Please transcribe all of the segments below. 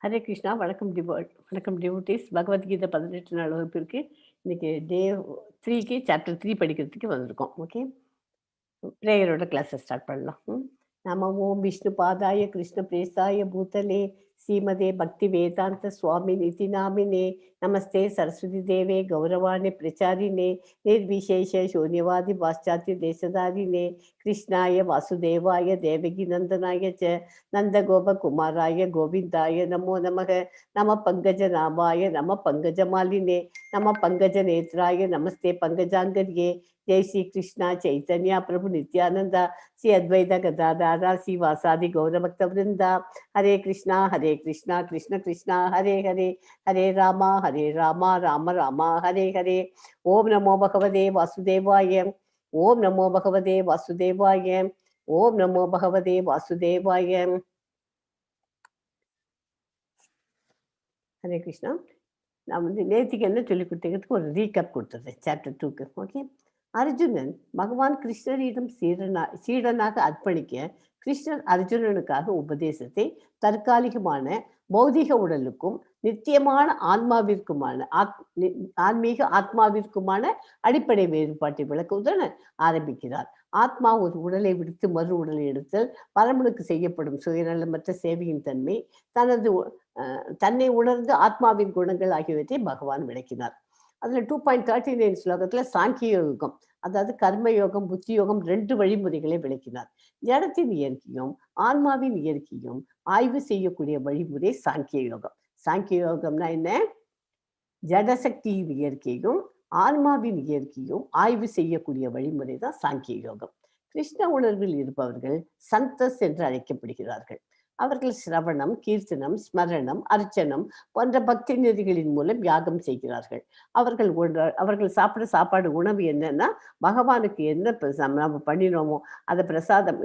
ஹரே கிருஷ்ணா. வணக்கம் டிவோட்டீஸ். பகவத்கீதை 18 நாள் வகுப்பிற்கு இன்னைக்கு டே 3க்கு சாப்டர் 3 படிக்கிறதுக்கு வந்திருக்கோம். ஓகே. பிரேயரோட கிளாஸை ஸ்டார்ட் பண்ணலாம். நம ஓம் விஷ்ணு பாதாய கிருஷ்ண பிரேசாய பூதலே ஸ்ரீமதே பக்தி வேதாந்த சுவாமி நிதி நாமினே நமஸ்தே சரஸ்வதி தேவே கௌரவாணி பிரச்சாரினே நிர்விசேஷ சூன்யவாதி பாஷ்சாத்திய தேசதாரினே கிருஷ்ணாய வாசுதேவாய தேவகி நந்தனாய ச நந்த கோபகுமாராய கோவிந்தாய நமோ நமக நம பங்கஜ நாமாய நம பங்கஜ மாலினே நம பங்கஜ நேத்ராய நமஸ்தே பங்கஜாங்கரியே ஜெய் ஸ்ரீ கிருஷ்ணா சைத்தன்யா பிரபு நித்யானந்தா ஸ்ரீ அத்வைத கதாதாரா ஸ்ரீ வாசாதி கௌரபக்த விருந்தா ஹரே கிருஷ்ணா கிருஷ்ண கிருஷ்ணா ஹரே ஹரே ஹரே ராமா ராம ராமா ஹரே ஹரே. ஓம் நமோ பகவதே வாசுதேவாய. ஓம் நமோ பகவதே வாசுதேவாய. ஓம் நமோ பகவதே வாசுதேவாய. ஹரே கிருஷ்ணா. நான் நேத்திக்கு என்ன சொல்லி கொடுத்ததுக்கு ஒரு ரீகேப் கொடுத்துறேன் சாப்டர் 2க்கு. ஓகே. அர்ஜுனன் பகவான் கிருஷ்ணரிடம் சீடனாக அர்ப்பணிக்க கிருஷ்ணர் அர்ஜுனனுக்காக உபதேசத்தை தற்காலிகமான பௌதிக உடலுக்கும் நித்தியமான ஆன்மீக ஆத்மாவிற்குமான அடிப்படை வேறுபாட்டை விளக்குவதுடன் ஆரம்பிக்கிறார். ஆத்மா ஒரு உடலை விடுத்து மறு உடலை எடுத்தல், பரமனுக்கு செய்யப்படும் சுயநலமற்ற சேவையின் தன்மை, தன்னை உணர்ந்து ஆத்மாவின் குணங்கள் ஆகியவற்றை பகவான் விளக்கினார். அதுல 2.39 ஸ்லோகத்துல சாங்கிய யோகம், அதாவது கர்மயோகம், புத்தி யோகம் 2 வழிமுறைகளை விளக்கினார். ஜடத்தின் இயற்கையும் ஆன்மாவின் இயற்கையும் ஆய்வு செய்யக்கூடிய வழிமுறை சாங்கிய யோகம். சாங்கிய யோகம்னா என்ன? ஜடசக்தியின் இயற்கையும் ஆன்மாவின் இயற்கையும் ஆய்வு செய்யக்கூடிய வழிமுறை தான் சாங்கிய யோகம். கிருஷ்ண உணர்வில் இருப்பவர்கள் சந்தஸ் என்று அழைக்கப்படுகிறார்கள். அவர்கள் சிரவணம், கீர்த்தனம், ஸ்மரணம், அர்ச்சனம் போன்ற பக்தி நெறிகளின் மூலம் யாகம் செய்கிறார்கள். அவர்கள் சாப்பிட சாப்பாடு உணவு என்னன்னா, பகவானுக்கு என்ன நம்ம பண்ணினோமோ அதை பிரசாதம்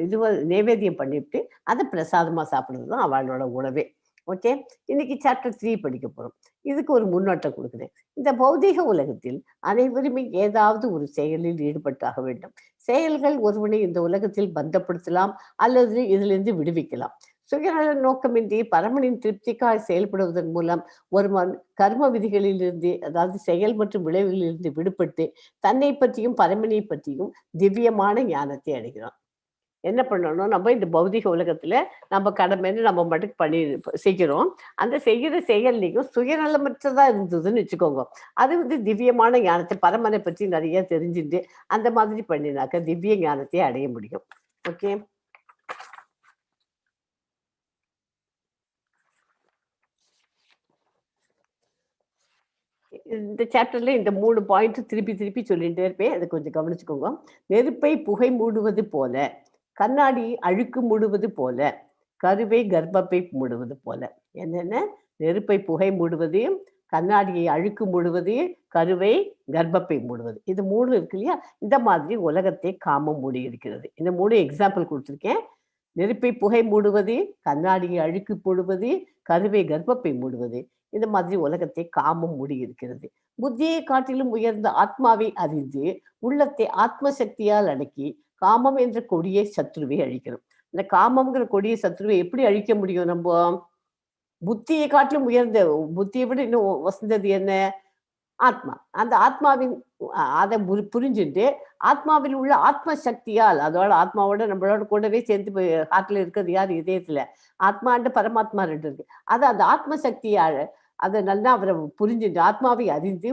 நைவேத்தியம் பண்ணிவிட்டு அதை பிரசாதமா சாப்பிடுறது தான் அவளோட உணவே. ஓகே. இன்னைக்கு சாப்டர் 3 படிக்க போறோம். இதுக்கு ஒரு முன்னோட்டம் கொடுக்குறேன். இந்த பௌதீக உலகத்தில் அனைவருமே ஏதாவது ஒரு செயலில் ஈடுபட்டாக வேண்டும். செயல்கள் ஒருவனை இந்த உலகத்தில் பந்தப்படுத்தலாம் அல்லது இதிலிருந்து விடுவிக்கலாம். சுயநல நோக்கமின்றி பரமனின் திருப்திக்காக செயல்படுவதன் மூலம் ஒருவன் கர்ம விதிகளிலிருந்து, அதாவது செயல் மற்றும் விளைவுகளிலிருந்து விடுபட்டு தன்னை பற்றியும் பரமனை பற்றியும் திவ்யமான ஞானத்தை அடைகிறான். என்ன பண்ணணும்? நம்ம இந்த பௌதிக உலகத்துல நம்ம கடமைன்னு நம்ம மட்டும் பண்ணி செய்கிறோம். அந்த செய்கிற செயல்லையும் சுயநலமற்றதா இருந்ததுன்னு வச்சுக்கோங்க. அது திவ்யமான ஞானத்தை, பரமனை பற்றி நிறைய தெரிஞ்சுட்டு அந்த மாதிரி பண்ணினாக்க திவ்ய ஞானத்தை அடைய முடியும். ஓகே. இந்த சாப்டர்ல இந்த 3 பாயிண்ட் திருப்பி சொல்லிட்டே இருப்பேன். அதை கொஞ்சம் கவனிச்சுக்கோங்க. நெருப்பை புகை மூடுவது போல, கண்ணாடி அழுக்கு மூடுவது போல, கருவை கர்ப்பப்பை மூடுவது போல. என்னென்ன? நெருப்பை புகை மூடுவது, கண்ணாடியை அழுக்கு மூடுவது, கருவை கர்ப்பப்பை மூடுவது. இது 3 இருக்கு இல்லையா? இந்த மாதிரி உலகத்தை காமம் மூடி இருக்கிறது. இந்த 3 எக்ஸாம்பிள் கொடுத்துருக்கேன். நெருப்பை புகை மூடுவது, கண்ணாடியை அழுக்கு போடுவது, கருவை கர்ப்பப்பை மூடுவது. இந்த மாதிரி உலகத்தை காமம் மூடி இருக்கிறது. புத்தியை காட்டிலும் உயர்ந்த ஆத்மாவை அறிந்து உள்ளத்தை ஆத்ம சக்தியால் அடக்கி காமம் என்ற கொடிய சத்ருவை அழிக்கணும். இந்த காமம்ங்கிற கொடிய சத்ருவை எப்படி அழிக்க முடியும்? நம்ம புத்தியை காட்டிலும் உயர்ந்த, புத்தியை விட இன்னும் வசந்தது என்ன? ஆத்மா. அந்த ஆத்மாவின் அதை புரிஞ்சுட்டு ஆத்மாவில் உள்ள ஆத்ம சக்தியால், அதோட ஆத்மாவோட நம்மளோட கூடவே சேர்ந்து ஹார்ட்ல இருக்கிறது யார்? இதயத்துல. ஆத்மாண்டு பரமாத்மா 2 இருக்கு. அது அந்த ஆத்ம சக்தியால் அதை நல்லா அவரை புரிஞ்சுட்டு ஆத்மாவை அறிந்து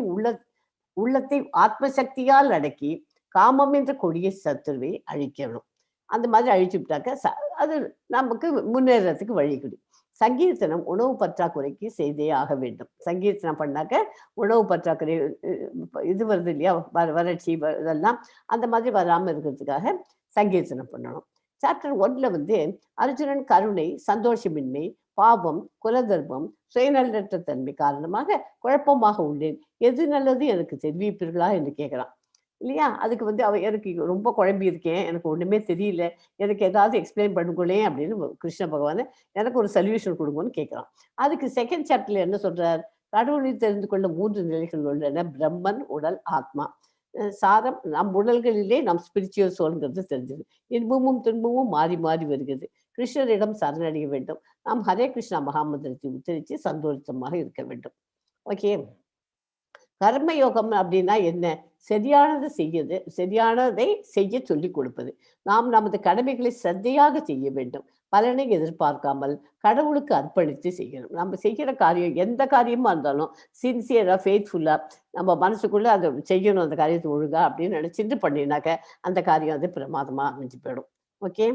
உள்ளத்தை ஆத்ம சக்தியால் அடக்கி காமம் என்ற கொடிய சத்துருவை அழிக்கணும். அந்த மாதிரி அழிச்சுட்டாக்க அது நமக்கு முன்னேறதுக்கு வழி கொடு. சங்கீர்த்தனம் உணவு பற்றாக்குறைக்கு செய்தே ஆக வேண்டும். சங்கீர்த்தனம் பண்ணாக்க உணவு பற்றாக்குறை இது வருது இல்லையா, வறட்சி இதெல்லாம் அந்த மாதிரி வராமல் இருக்கிறதுக்காக சங்கீர்த்தனம் பண்ணணும். சாப்டர் 1ல அர்ஜுனன் கருணை, சந்தோஷமின்மை, பாவம், குலதர்மம், சுயநலற்ற தன்மை காரணமாக குழப்பமாக உள்ளேன். எது நல்லது எனக்கு தெரிவிப்பீர்களா என்று கேட்கிறான் இல்லையா? அதுக்கு அவ எனக்கு ரொம்ப குழம்பி இருக்கேன், எனக்கு ஒண்ணுமே தெரியல, எனக்கு ஏதாவது எக்ஸ்பிளைன் பண்ணுங்களேன் அப்படின்னு கிருஷ்ண பகவான் எனக்கு ஒரு சொல்யூஷன் கொடுங்கன்னு கேட்கிறான். அதுக்கு செகண்ட் சாப்டர்ல என்ன சொல்றார்? கடவுளை தெரிந்து கொள்ள 3 நிலைகள் உள்ளன. பிரம்மன், உடல், ஆத்மா. சாரம், நம் உடல்களிலே நம் ஸ்பிரிச்சுவல் சோல்ங்கிறது தெரிஞ்சது. இன்பமும் துன்பமும் மாறி மாறி வருகிறது. கிருஷ்ணரிடம் சரணடைய வேண்டும். நாம் ஹரே கிருஷ்ணா மகாமந்திரத்தை உச்சரித்து சந்தோஷமாக இருக்க வேண்டும். ஓகே. கர்மயோகம் அப்படின்னா என்ன? சரியானதை செய்ய சொல்லிக் கொடுப்பது. நாம் நமது கடமைகளை சிரத்தையாக செய்ய வேண்டும். பலனை எதிர்பார்க்காமல் கடவுளுக்கு அர்ப்பணித்து செய்யணும். நம்ம செய்கிற காரியம் எந்த காரியமா இருந்தாலும் சின்சியரா, ஃபெய்த்ஃபுல்லா நம்ம மனசுக்குள்ள அதை செய்யணும், அந்த காரியத்தை ஒழுங்கா அப்படின்னு நினைச்சிட்டு பண்ணினாக்க அந்த காரியம் அது பிரமாதமா அமைஞ்சு போயிடும். ஓகே.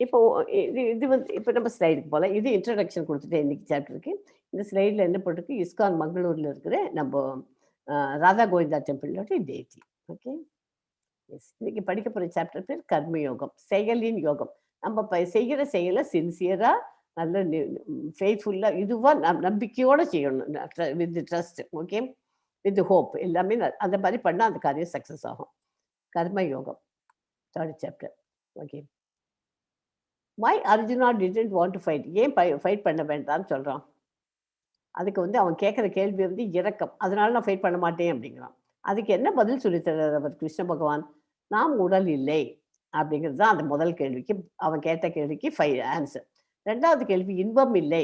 இப்போ இது இது வந்து இப்போ நம்ம ஸ்லைடுக்கு போகலாம். இது இன்ட்ரடக்ஷன் கொடுத்துட்டேன் இன்னைக்கு சாப்டருக்கு. இந்த ஸ்லைடில் என்ன போட்டிருக்கு? இஸ்கான் மங்களூரில் இருக்கிற நம்ம ராதா கோவிந்தா டெம்பிளோட டேட்டி. ஓகே. எஸ். இன்னைக்கு படிக்க போகிற சாப்டர் பேர் கர்மயோகம், செயலின் யோகம். நம்ம செய்கிற செயலை சின்சியராக நல்ல ஃபெய்த்ஃபுல்லாக இதுவாக நம்பிக்கையோடு செய்யணும். With trust. Okay. With hope எல்லாமே அந்த மாதிரி பண்ணால் அந்த காரியம் சக்ஸஸ் ஆகும். Karmayogam 3rd chapter. Okay. Why Arjuna didn't want to fight? ஏன் ஃபைட் பண்ண வேண்டாம்னு சொல்கிறான்? அதுக்கு வந்து அவன் கேட்குற கேள்வி வந்து இரக்கம். அதனால நான் ஃபைட் பண்ண மாட்டேன் அப்படிங்கிறான். அதுக்கு என்ன பதில் சொல்லித்தரார் அவர் கிருஷ்ண பகவான்? நாம் உடல் இல்லை அப்படிங்கிறது தான் அந்த முதல் கேள்விக்கு, அவன் கேட்ட கேள்விக்கு ஆன்சர். 2வது கேள்வி இன்பம் இல்லை.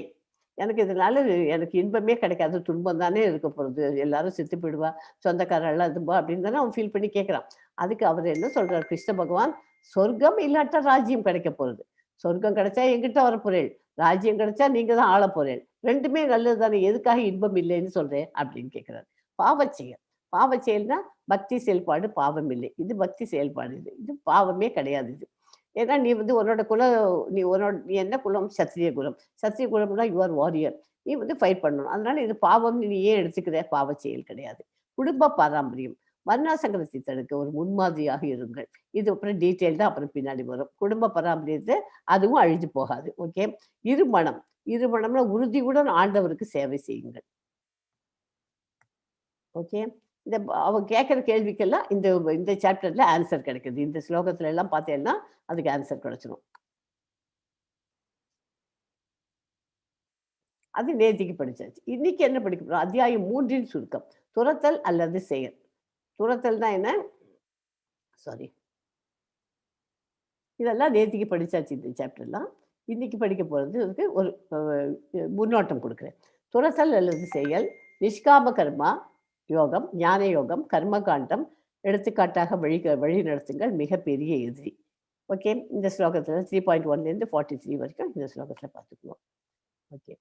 எனக்கு இன்பமே கிடைக்காது, துன்பம் தானே இருக்க போகிறது, எல்லாரும் செத்து போயிடுவா, சொந்தக்காரெல்லாம் இதுபா அப்படின்னு தானே அவன் ஃபீல் பண்ணி கேட்குறான். அதுக்கு அவர் என்ன சொல்கிறார் கிருஷ்ண பகவான்? சொர்க்கம் இல்லாட்டா ராஜ்யம் கிடைக்க போகிறது. சொர்க்கம் கிடைச்சா எங்கிட்ட வர போறேன், ராஜ்யம் கிடைச்சா நீங்க தான் ஆள போறேன், ரெண்டுமே நல்லது தானே, எதுக்காக இன்பம் இல்லைன்னு சொல்றேன் அப்படின்னு கேட்கிறார். பாவச்செயல். பாவச்செயல்னா பக்தி செயல்பாடு பாவம் இல்லை. இது பக்தி செயல்பாடு. இது பாவமே கிடையாது. இது ஏன்னா நீ வந்து நீ என்ன குலம்? சத்திரிய குலம். சத்திரிய குலம்னா யூ ஆர் வாரியர். நீ வந்து ஃபைட் பண்ணணும். அதனால இது பாவம் நீ ஏன் எடுத்துக்கிற? பாவ செயல் கிடையாது. குடும்ப பாரம்பரியம். வர்ணாசங்கரத்தை தடுக்க ஒரு முன்மாதிரியாக இருங்கள். இது அப்புறம் டீட்டெயில் தான் அப்புறம் பின்னாடி வரும். குடும்ப பராமரித்து அதுவும் அழிஞ்சு போகாது. ஓகே. இருமணம். இருமணம்னா உறுதியுடன் ஆண்டவருக்கு சேவை செய்யுங்கள். ஓகே. அவங்க கேட்குற கேள்விக்கெல்லாம் இந்த சாப்டர்ல ஆன்சர் கிடைக்குது. இந்த ஸ்லோகத்துல எல்லாம் பார்த்தேன்னா அதுக்கு ஆன்சர் கிடைச்சிடும். அது நேத்திக்கு படிச்சாச்சு. இன்னைக்கு என்ன படிக்க போறோம்? அத்தியாயம் 3 சுருக்கம். துரத்தல் அல்லது செயல். துரத்தல்னா என்ன? சாரி, இதெல்லாம் நேத்திக்கு படிச்சாச்சு இந்த சாப்டர்லாம். இன்னைக்கு படிக்க போகிறது ஒரு முன்னோட்டம் கொடுக்குறேன். துரத்தல் அல்லது செயல், நிஷ்காம கர்மா யோகம், ஞான யோகம், கர்மகாண்டம் எடுத்துக்காட்டாக வழி நடத்துங்கள் மிகப்பெரிய எதிரி. ஓகே. இந்த ஸ்லோகத்தில் 3.1லேருந்து 43 வரைக்கும் இந்த ஸ்லோகத்தில் பார்த்துக்குவோம். ஓகே.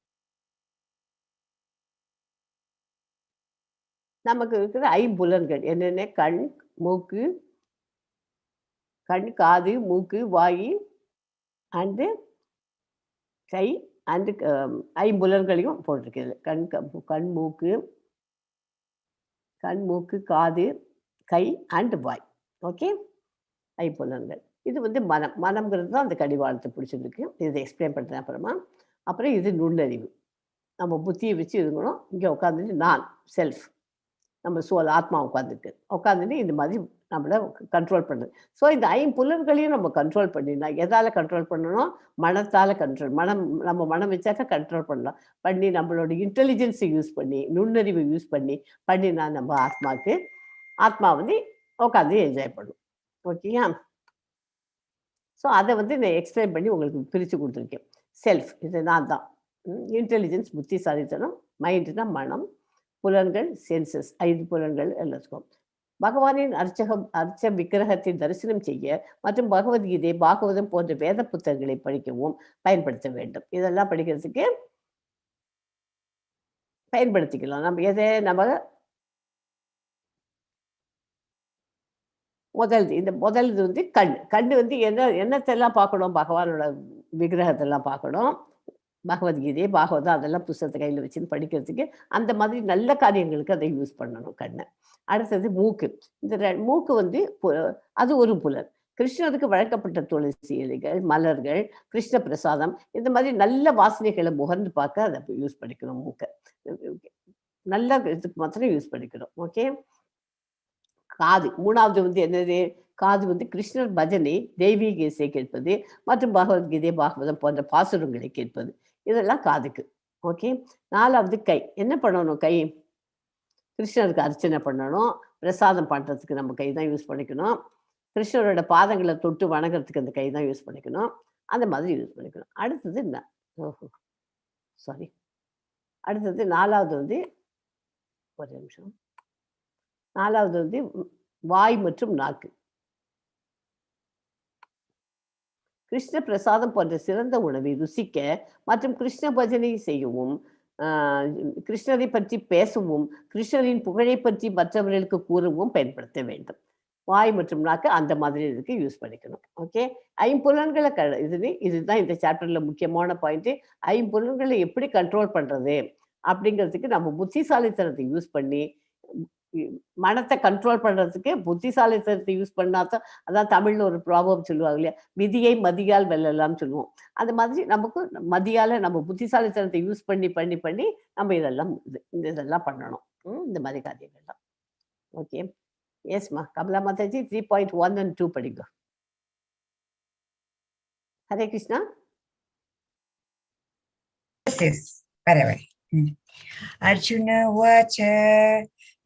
நமக்கு இருக்கிற ஐம்புலன்கள் என்னென்ன? கண், மூக்கு, காது, மூக்கு, வாய் அண்டு கை அண்டு ஐம்புலன்களையும் போட்டிருக்கிறது. கண், மூக்கு, காது, கை அண்டு வாய். ஓகே. ஐம்புலன்கள். இது வந்து மனம்ங்கிறது தான் அந்த கடிவாளத்தை பிடிச்சிருக்கு. இதை எக்ஸ்பிளைன் பண்ணுறேன் அப்புறமா. அப்புறம் இது நுண்ணறிவு. நம்ம புத்தியை வச்சு இருக்கணும். இங்கே உட்காந்துட்டு நான் செல்ஃப், நம்ம சோல் ஆத்மா உட்காந்துட்டு இந்த மாதிரி நம்மளை கண்ட்ரோல் பண்ணுது. ஸோ இந்த ஐம்புலன்களையும் நம்ம கண்ட்ரோல் பண்ணினா எதால் கண்ட்ரோல் பண்ணணும்? மனத்தால் கண்ட்ரோல். நம்ம மனம் வச்சாக்க கண்ட்ரோல் பண்ணி நம்மளோட இன்டெலிஜென்ஸை யூஸ் பண்ணி, நுண்ணறிவை யூஸ் பண்ணினா நம்ம ஆத்மா வந்து உட்காந்து என்ஜாய் பண்ணும். ஓகேயா? ஸோ அதை வந்து நான் எக்ஸ்பிளைன் பண்ணி உங்களுக்கு பிரித்து கொடுத்துருக்கேன். செல்ஃப் இது நான் தான். இன்டெலிஜென்ஸ் புத்திசாலித்தனம், மைண்டுனா மனம், புலன்கள் சென்சஸ் 5 புலன்கள் எல்லாத்துக்கும். பகவானின் அர்ச்ச விக்கிரகத்தை தரிசனம் செய்ய மற்றும் பகவத்கீதை, பாகவதம் போன்ற வேத புத்தகங்களை படிக்கவும் பயன்படுத்த வேண்டும். இதெல்லாம் படிக்கிறதுக்கு பயன்படுத்திக்கலாம். நம்ம முதல் இது வந்து கண் வந்து என்னத்தெல்லாம் பார்க்கணும்? பகவானோட விக்கிரகத்தெல்லாம் பார்க்கணும். பகவத்கீதை, பாகவதம் அதெல்லாம் புஸ்தகத்தை கையில் வச்சுன்னு படிக்கிறதுக்கு அந்த மாதிரி நல்ல காரியங்களுக்கு அதை யூஸ் பண்ணணும் கண்ணை. அடுத்தது மூக்கு. மூக்கு வந்து அது ஒரு புலன். கிருஷ்ணருக்கு வழங்கப்பட்ட துளசி இலைகள், மலர்கள், கிருஷ்ண பிரசாதம் இந்த மாதிரி நல்ல வாசனைகளை முகர்ந்து பார்க்க அதை யூஸ் பண்ணிக்கணும். மூக்கை நல்ல இதுக்கு மாத்திரம் யூஸ் பண்ணிக்கணும். ஓகே. காது 3வது வந்து என்னது? காது வந்து கிருஷ்ணர் பஜனை, தெய்வீக இசை கேட்பது மற்றும் பகவத்கீதை, பாகவதம் போன்ற பாசுரங்களை கேட்பது. இதெல்லாம் காதுக்கு. ஓகே. 4வது கை. என்ன பண்ணணும்? கை கிருஷ்ணருக்கு அர்ச்சனை பண்ணணும். பிரசாதம் பண்ணுறதுக்கு நம்ம கை தான் யூஸ் பண்ணிக்கணும். கிருஷ்ணரோட பாதங்களை தொட்டு வணங்குறதுக்கு அந்த கை தான் யூஸ் பண்ணிக்கணும். அந்த மாதிரி யூஸ் பண்ணிக்கணும். அடுத்தது என்ன? ஓஹோ! சாரி. அடுத்தது 4வது வந்து ஒரு நிமிஷம். 4வது வந்து வாய் மற்றும் நாக்கு. கிருஷ்ண பிரசாதம் போன்ற சிறந்த உணவை ருசிக்க மற்றும் கிருஷ்ண பஜனை செய்யவும், ஆ கிருஷ்ணரை பற்றி பேசவும், கிருஷ்ணரின் புகழை பற்றி மற்றவர்களுக்கு கூறவும் பயன்படுத்த வேண்டும். வாய் மற்றும் நாக்கு அந்த மாதிரி இதுக்கு யூஸ் பண்ணிக்கணும். ஓகே. ஐம்புலன்கள இதுதான் இந்த சாப்டர்ல முக்கியமான பாயிண்ட். ஐம்புலன்களை எப்படி கண்ட்ரோல் பண்றது? அப்படிங்கிறதுக்கு நம்ம புத்திசாலித்தனத்தை யூஸ் பண்ணி, மனத்த கண்ட்ரோல் பண்றதுக்கு புத்திசாலித்தனத்தை யூஸ் பண்ணா தான், அதான் தமிழ்ல ஒரு ப்ராவர்ப் சொல்லுவாங்க இல்லையா? விதியை மதியால் வெல்லலாம்னு சொல்லுவோம். அந்த மாதிரி நமக்கு மதியால நம்ம புத்திசாலித்தனத்தை யூஸ் பண்ணி, பண்ணி, பண்ணி நம்ம இதெல்லாம் பண்ணணும். இந்த மாதிரி காரியங்கள்லாம். ஓகே. எஸ்மா. கமலா மாதாஜி 3.1 and 2 படிங்க. ஹரே கிருஷ்ணா. अर्जुन उवाच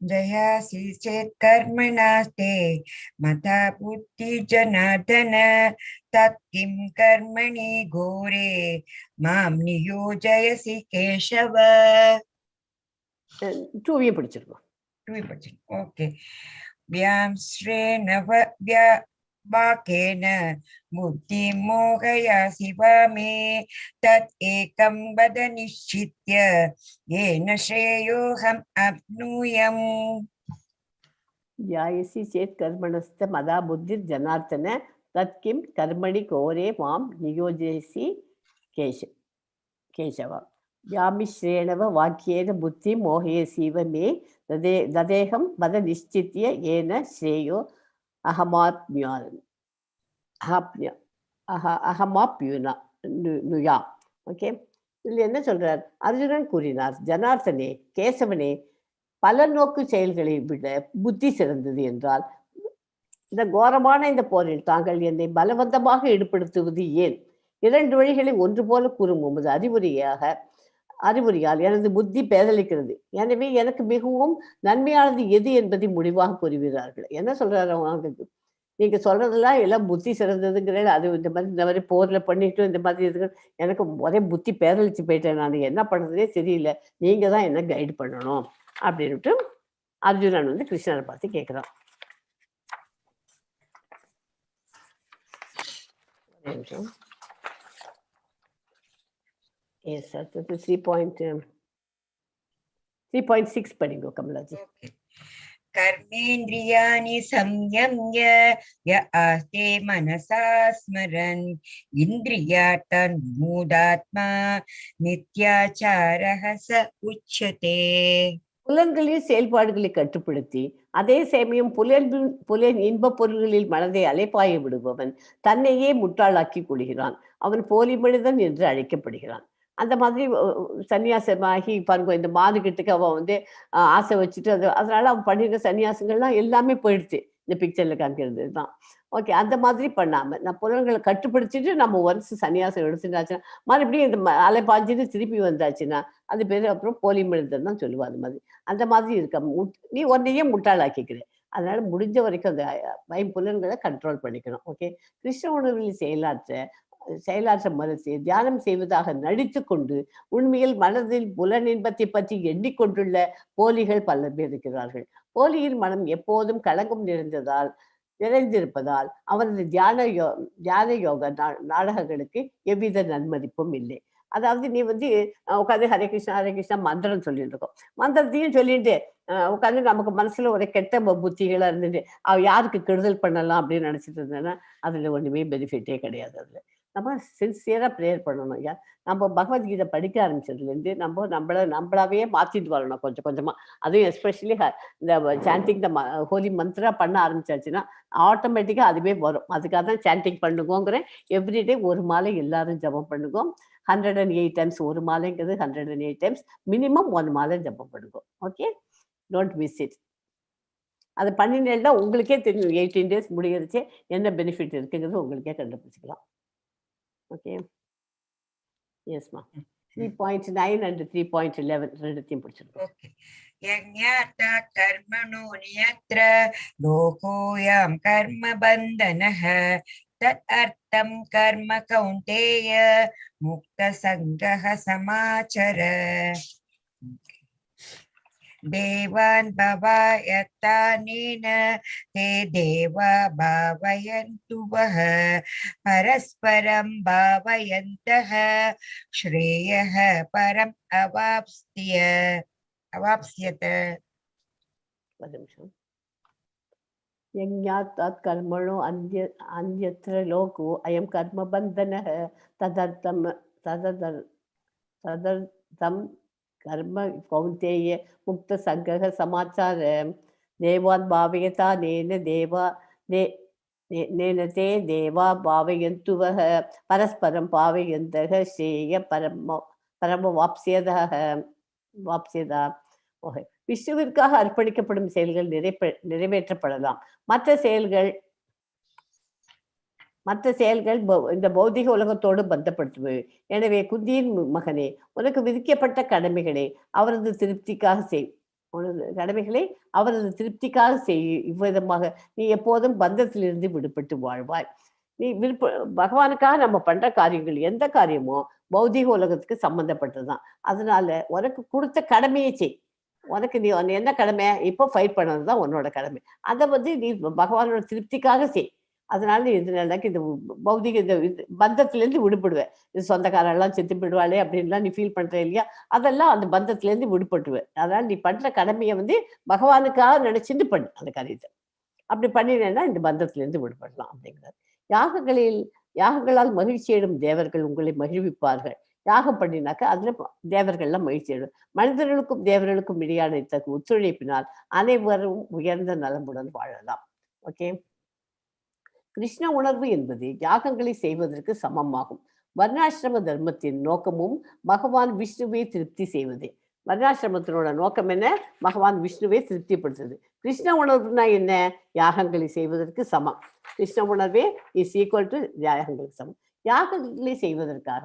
जयासि चेत् कर्मणास्ते मता बुद्धि जनार्दन तत् किं कर्मणि घोरे मां नियोजयसि केशव. 2 படிச்சிருக்கோம். ओके. व्यांश्रेण वाकेन बुद्धिं मोहयासि वामे तत् एकं वद निश्चित्य येन श्रेयोऽहम् अप्नुयाम्. ध्यायसि चेत् कर्मणस्थ मदा बुद्धिर् जनार्दन तत् किं कर्मणि घोरे मां नियोजयसि केशव. व्यामिश्रेणव वाक्येन बुद्धिं मोहयसीव मे तदेहं वद निश्चित्य येन श्रेयो அகமாப்யுனா. ஓகே. இதில் என்ன சொல்றார்? அர்ஜுனன் கூறினார், ஜனார்த்தனே, கேசவனே, பல நோக்கு செயல்களை விட புத்தி சிறந்தது என்றால் இந்த கோரமான இந்த போரில் தாங்கள் என்னை பலவந்தமாக ஈடுபடுத்துவது ஏன்? 2 வழிகளை ஒன்று போல கூறும் உமது அறிவுரையால் எனது புத்தி பேதலிக்கிறது. எனவே எனக்கு மிகவும் நன்மையானது எது என்பதை முடிவாக கூறுகிறார்கள். என்ன சொல்றாரு அவங்க? நீங்க சொல்றதெல்லாம் எல்லாம் புத்தி சிறந்ததுங்கிற, அது இந்த மாதிரி போர்ல பண்ணிட்டு இந்த மாதிரி இருக்கு. எனக்கு ஒரே புத்தி பேதலிச்சு போயிட்டேன். நான் என்ன பண்றதே தெரியல. நீங்க தான் என்ன கைடு பண்ணணும் அப்படின்ட்டு அர்ஜுனன் வந்து கிருஷ்ணரை பார்த்து கேட்கிறான். Yes sir. 3.6 படிங்க கமலாஜி. कर्मेन्द्रियाणि संयम्य य आस्ते मनसा स्मरन् इन्द्रियार्थं मूढात्मा नित्याचारः स उच्यते. புலன்களின் செயல்பாடுகளை கட்டுப்படுத்தி அதே சமயம் புலன் இன்ப பொருள்களில் மனதை அலைப்பாய விடுபவன் தன்னையே முட்டாளாக்கி கொள்கிறான். அவன் போலி மனிதன் என்று அழைக்கப்படுகிறான். அந்த மாதிரி சன்னியாசமாகி பாருங்க, இந்த மானுகிட்டுக்கு அவன் வந்து ஆசை வச்சுட்டு அதனால அவன் பண்ணிருக்க சன்னியாசங்கள்லாம் எல்லாமே போயிடுச்சு. இந்த பிக்சர்ல காமிக்கிறது தான். ஓகே. அந்த மாதிரி பண்ணாம நான் புலன்களை கட்டுப்படுத்திட்டு நம்ம ஒன்ஸ் சன்னியாசம் எடுத்துட்டாச்சுன்னா, மறுபடியும் இந்த அலைப்பாஞ்சிட்டு திருப்பி வந்தாச்சுன்னா அது பேர் அப்புறம் போலி மனிதன் தான் சொல்லுவா. அது மாதிரி அந்த மாதிரி இருக்க நீ ஒன்னையே முட்டாளாக்கிக்கிற. அதனால முடிஞ்ச வரைக்கும் அந்த ஐம்புலன்களை கண்ட்ரோல் பண்ணிக்கணும். ஓகே. கிருஷ்ண உணர்வில் செயலாற்ற மறுத்து தியானம் செய்வதாக நடித்து கொண்டு உண்மையில் மனதில் புலனின்பத்தை பற்றி எண்ணிக்கொண்டுள்ள போலிகள் பல பேர் இருக்கிறார்கள். போலியின் மனம் எப்போதும் களங்கம் நிறைந்திருப்பதால் அவரது தியான யோக நாடகங்களுக்கு எவ்வித நன்மதிப்பும் இல்லை. அதாவது நீ வந்து உட்காந்து ஹரே கிருஷ்ணா மந்திரம் சொல்லிட்டு இருக்கோம். மந்திரத்தையும் சொல்லிட்டு உட்காந்து நமக்கு மனசுல ஒரு கெட்ட புத்திகளா இருந்துட்டு யாருக்கு கெடுதல் பண்ணலாம் அப்படின்னு நினைச்சிட்டு இருந்தேன்னா அதுல ஒண்ணுமே பெனிஃபிட்டே கிடையாது. அதுல நம்ம சின்சியரா ப்ரேயர் பண்ணணும். நம்ம பகவத்கீதை படிக்க ஆரம்பிச்சதுலேருந்து நம்மளாவே மாத்திட்டு வரணும் கொஞ்சம் கொஞ்சமா. அதுவும் எஸ்பெஷலி இந்த சாண்டிங் த ஹோலி மந்த்ரா பண்ண ஆரம்பிச்சாச்சுன்னா ஆட்டோமேட்டிக்கா அதுவே வரும். அதுக்காக தான் சாண்டிங் பண்ணுங்கோங்கிறேன். எவ்ரிடே ஒரு மாலை எல்லாரும் ஜபம் பண்ணுங்க. 108 டைம்ஸ் ஒரு மாலைங்கிறது 108 டைம்ஸ் மினிமம் 1 மாலை ஜபம் பண்ணுங்க. ஓகே. Don't miss it. அதை பண்ணினேன்னா உங்களுக்கே தெரியும் 18 days முடியறச்சு என்ன பெனிஃபிட் இருக்குங்கிறது உங்களுக்கே கண்டுபிடிச்சிக்கலாம். ஓகே. எஸ்மா. 3.9 and 3.11 ரெண்டுத்தையும் பிடிச்சிருக்கோம். ஓகே. யஞாதா கர்மணோ நியத்ர லோகோயம் கர்ம பந்தனஹ தத் அர்த்தம் கர்ம கௌந்தேய முக்த சங்கஹ சமாச்சர. தேவான் பவாயத்தானேன தே தேவா பாவயந்து வஹ பரஸ்பரம் பாவயந்தஹ ஸ்ரேயஹ பரம் அவாப்ஸ்யத. ஒரு நிமிஷம். யஞாத்தாத் கர்மணோ அந்யத்ர லோகோ அயம் கர்ம பந்தனஹ ததர்த்தம் கர்ம கௌந்தேய முக்த சங்கக சமாச்சார. தேவான் பாவயதா நேன தே தேவா பாவயந்து வஹ பரஸ்பரம் பாவயந்தஹ ஸ்ரேய பரம வாப்ஸ்யதா. ஓகே. விஷ்ணுவிற்காக அர்ப்பணிக்கப்படும் செயல்கள் நிறைவேற்றப்படலாம். மற்ற செயல்கள் இந்த பௌதிக உலகத்தோடு பந்தப்படுத்துவது. எனவே குந்தியின் மகனே, உனக்கு விதிக்கப்பட்ட கடமைகளை அவரது திருப்திக்காக செய். இவ்விதமாக நீ எப்போதும் பந்தத்திலிருந்து விடுபட்டு வாழ்வாய். நீ பகவானுக்காக நம்ம பண்ற காரியங்கள் எந்த காரியமோ பௌதிக உலகத்துக்கு சம்பந்தப்பட்டதுதான். அதனால உனக்கு கொடுத்த கடமையை செய். உனக்கு நீ என்ன கடமை? இப்போ ஃபைட் பண்ணதுதான் உன்னோட கடமை. அதை நீ பகவானோட திருப்திக்காக செய். அதனால நீ இந்த பௌதிக இந்த பந்தத்திலேருந்து விடுபடுவேன். இது சொந்தக்காரெல்லாம் செத்து போயிடுவாளே அப்படின்லாம் நீ ஃபீல் பண்ற இல்லையா, அதெல்லாம் அந்த பந்தத்திலேருந்து விடுபட்டுவேன். அதனால நீ பண்ற கடமையை பகவானுக்காக நினைச்சிட்டு பண்ணு அந்த காரியத்தை. அப்படி பண்ணினேன்னா இந்த பந்தத்திலேருந்து விடுபடலாம் அப்படிங்கிறார். யாகங்களால் மகிழ்ச்சியிடும் தேவர்கள் உங்களை மகிழ்விப்பார்கள். யாகம் பண்ணினாக்க அதுல தேவர்கள்லாம் மகிழ்ச்சி அடையும். மனிதர்களுக்கும் தேவர்களுக்கும் இடையான இத்தகைய ஒத்துழைப்பினால் அனைவரும் உயர்ந்த நலமுடன் வாழலாம். ஓகே. கிருஷ்ண உணர்வு என்பது யாகங்களை செய்வதற்கு சமமாகும். வர்ணாசிரம தர்மத்தின் நோக்கமும் பகவான் விஷ்ணுவை திருப்தி செய்வது. வர்ணாசிரமத்தினோட நோக்கம் என்ன? பகவான் விஷ்ணுவை திருப்திப்படுத்துது. கிருஷ்ண உணர்வுனா என்ன? யாகங்களை செய்வதற்கு சமம். கிருஷ்ண உணர்வே இஸ் ஈக்குவல் டு யாகங்களுக்கு சமம். யாகங்களை செய்வதற்காக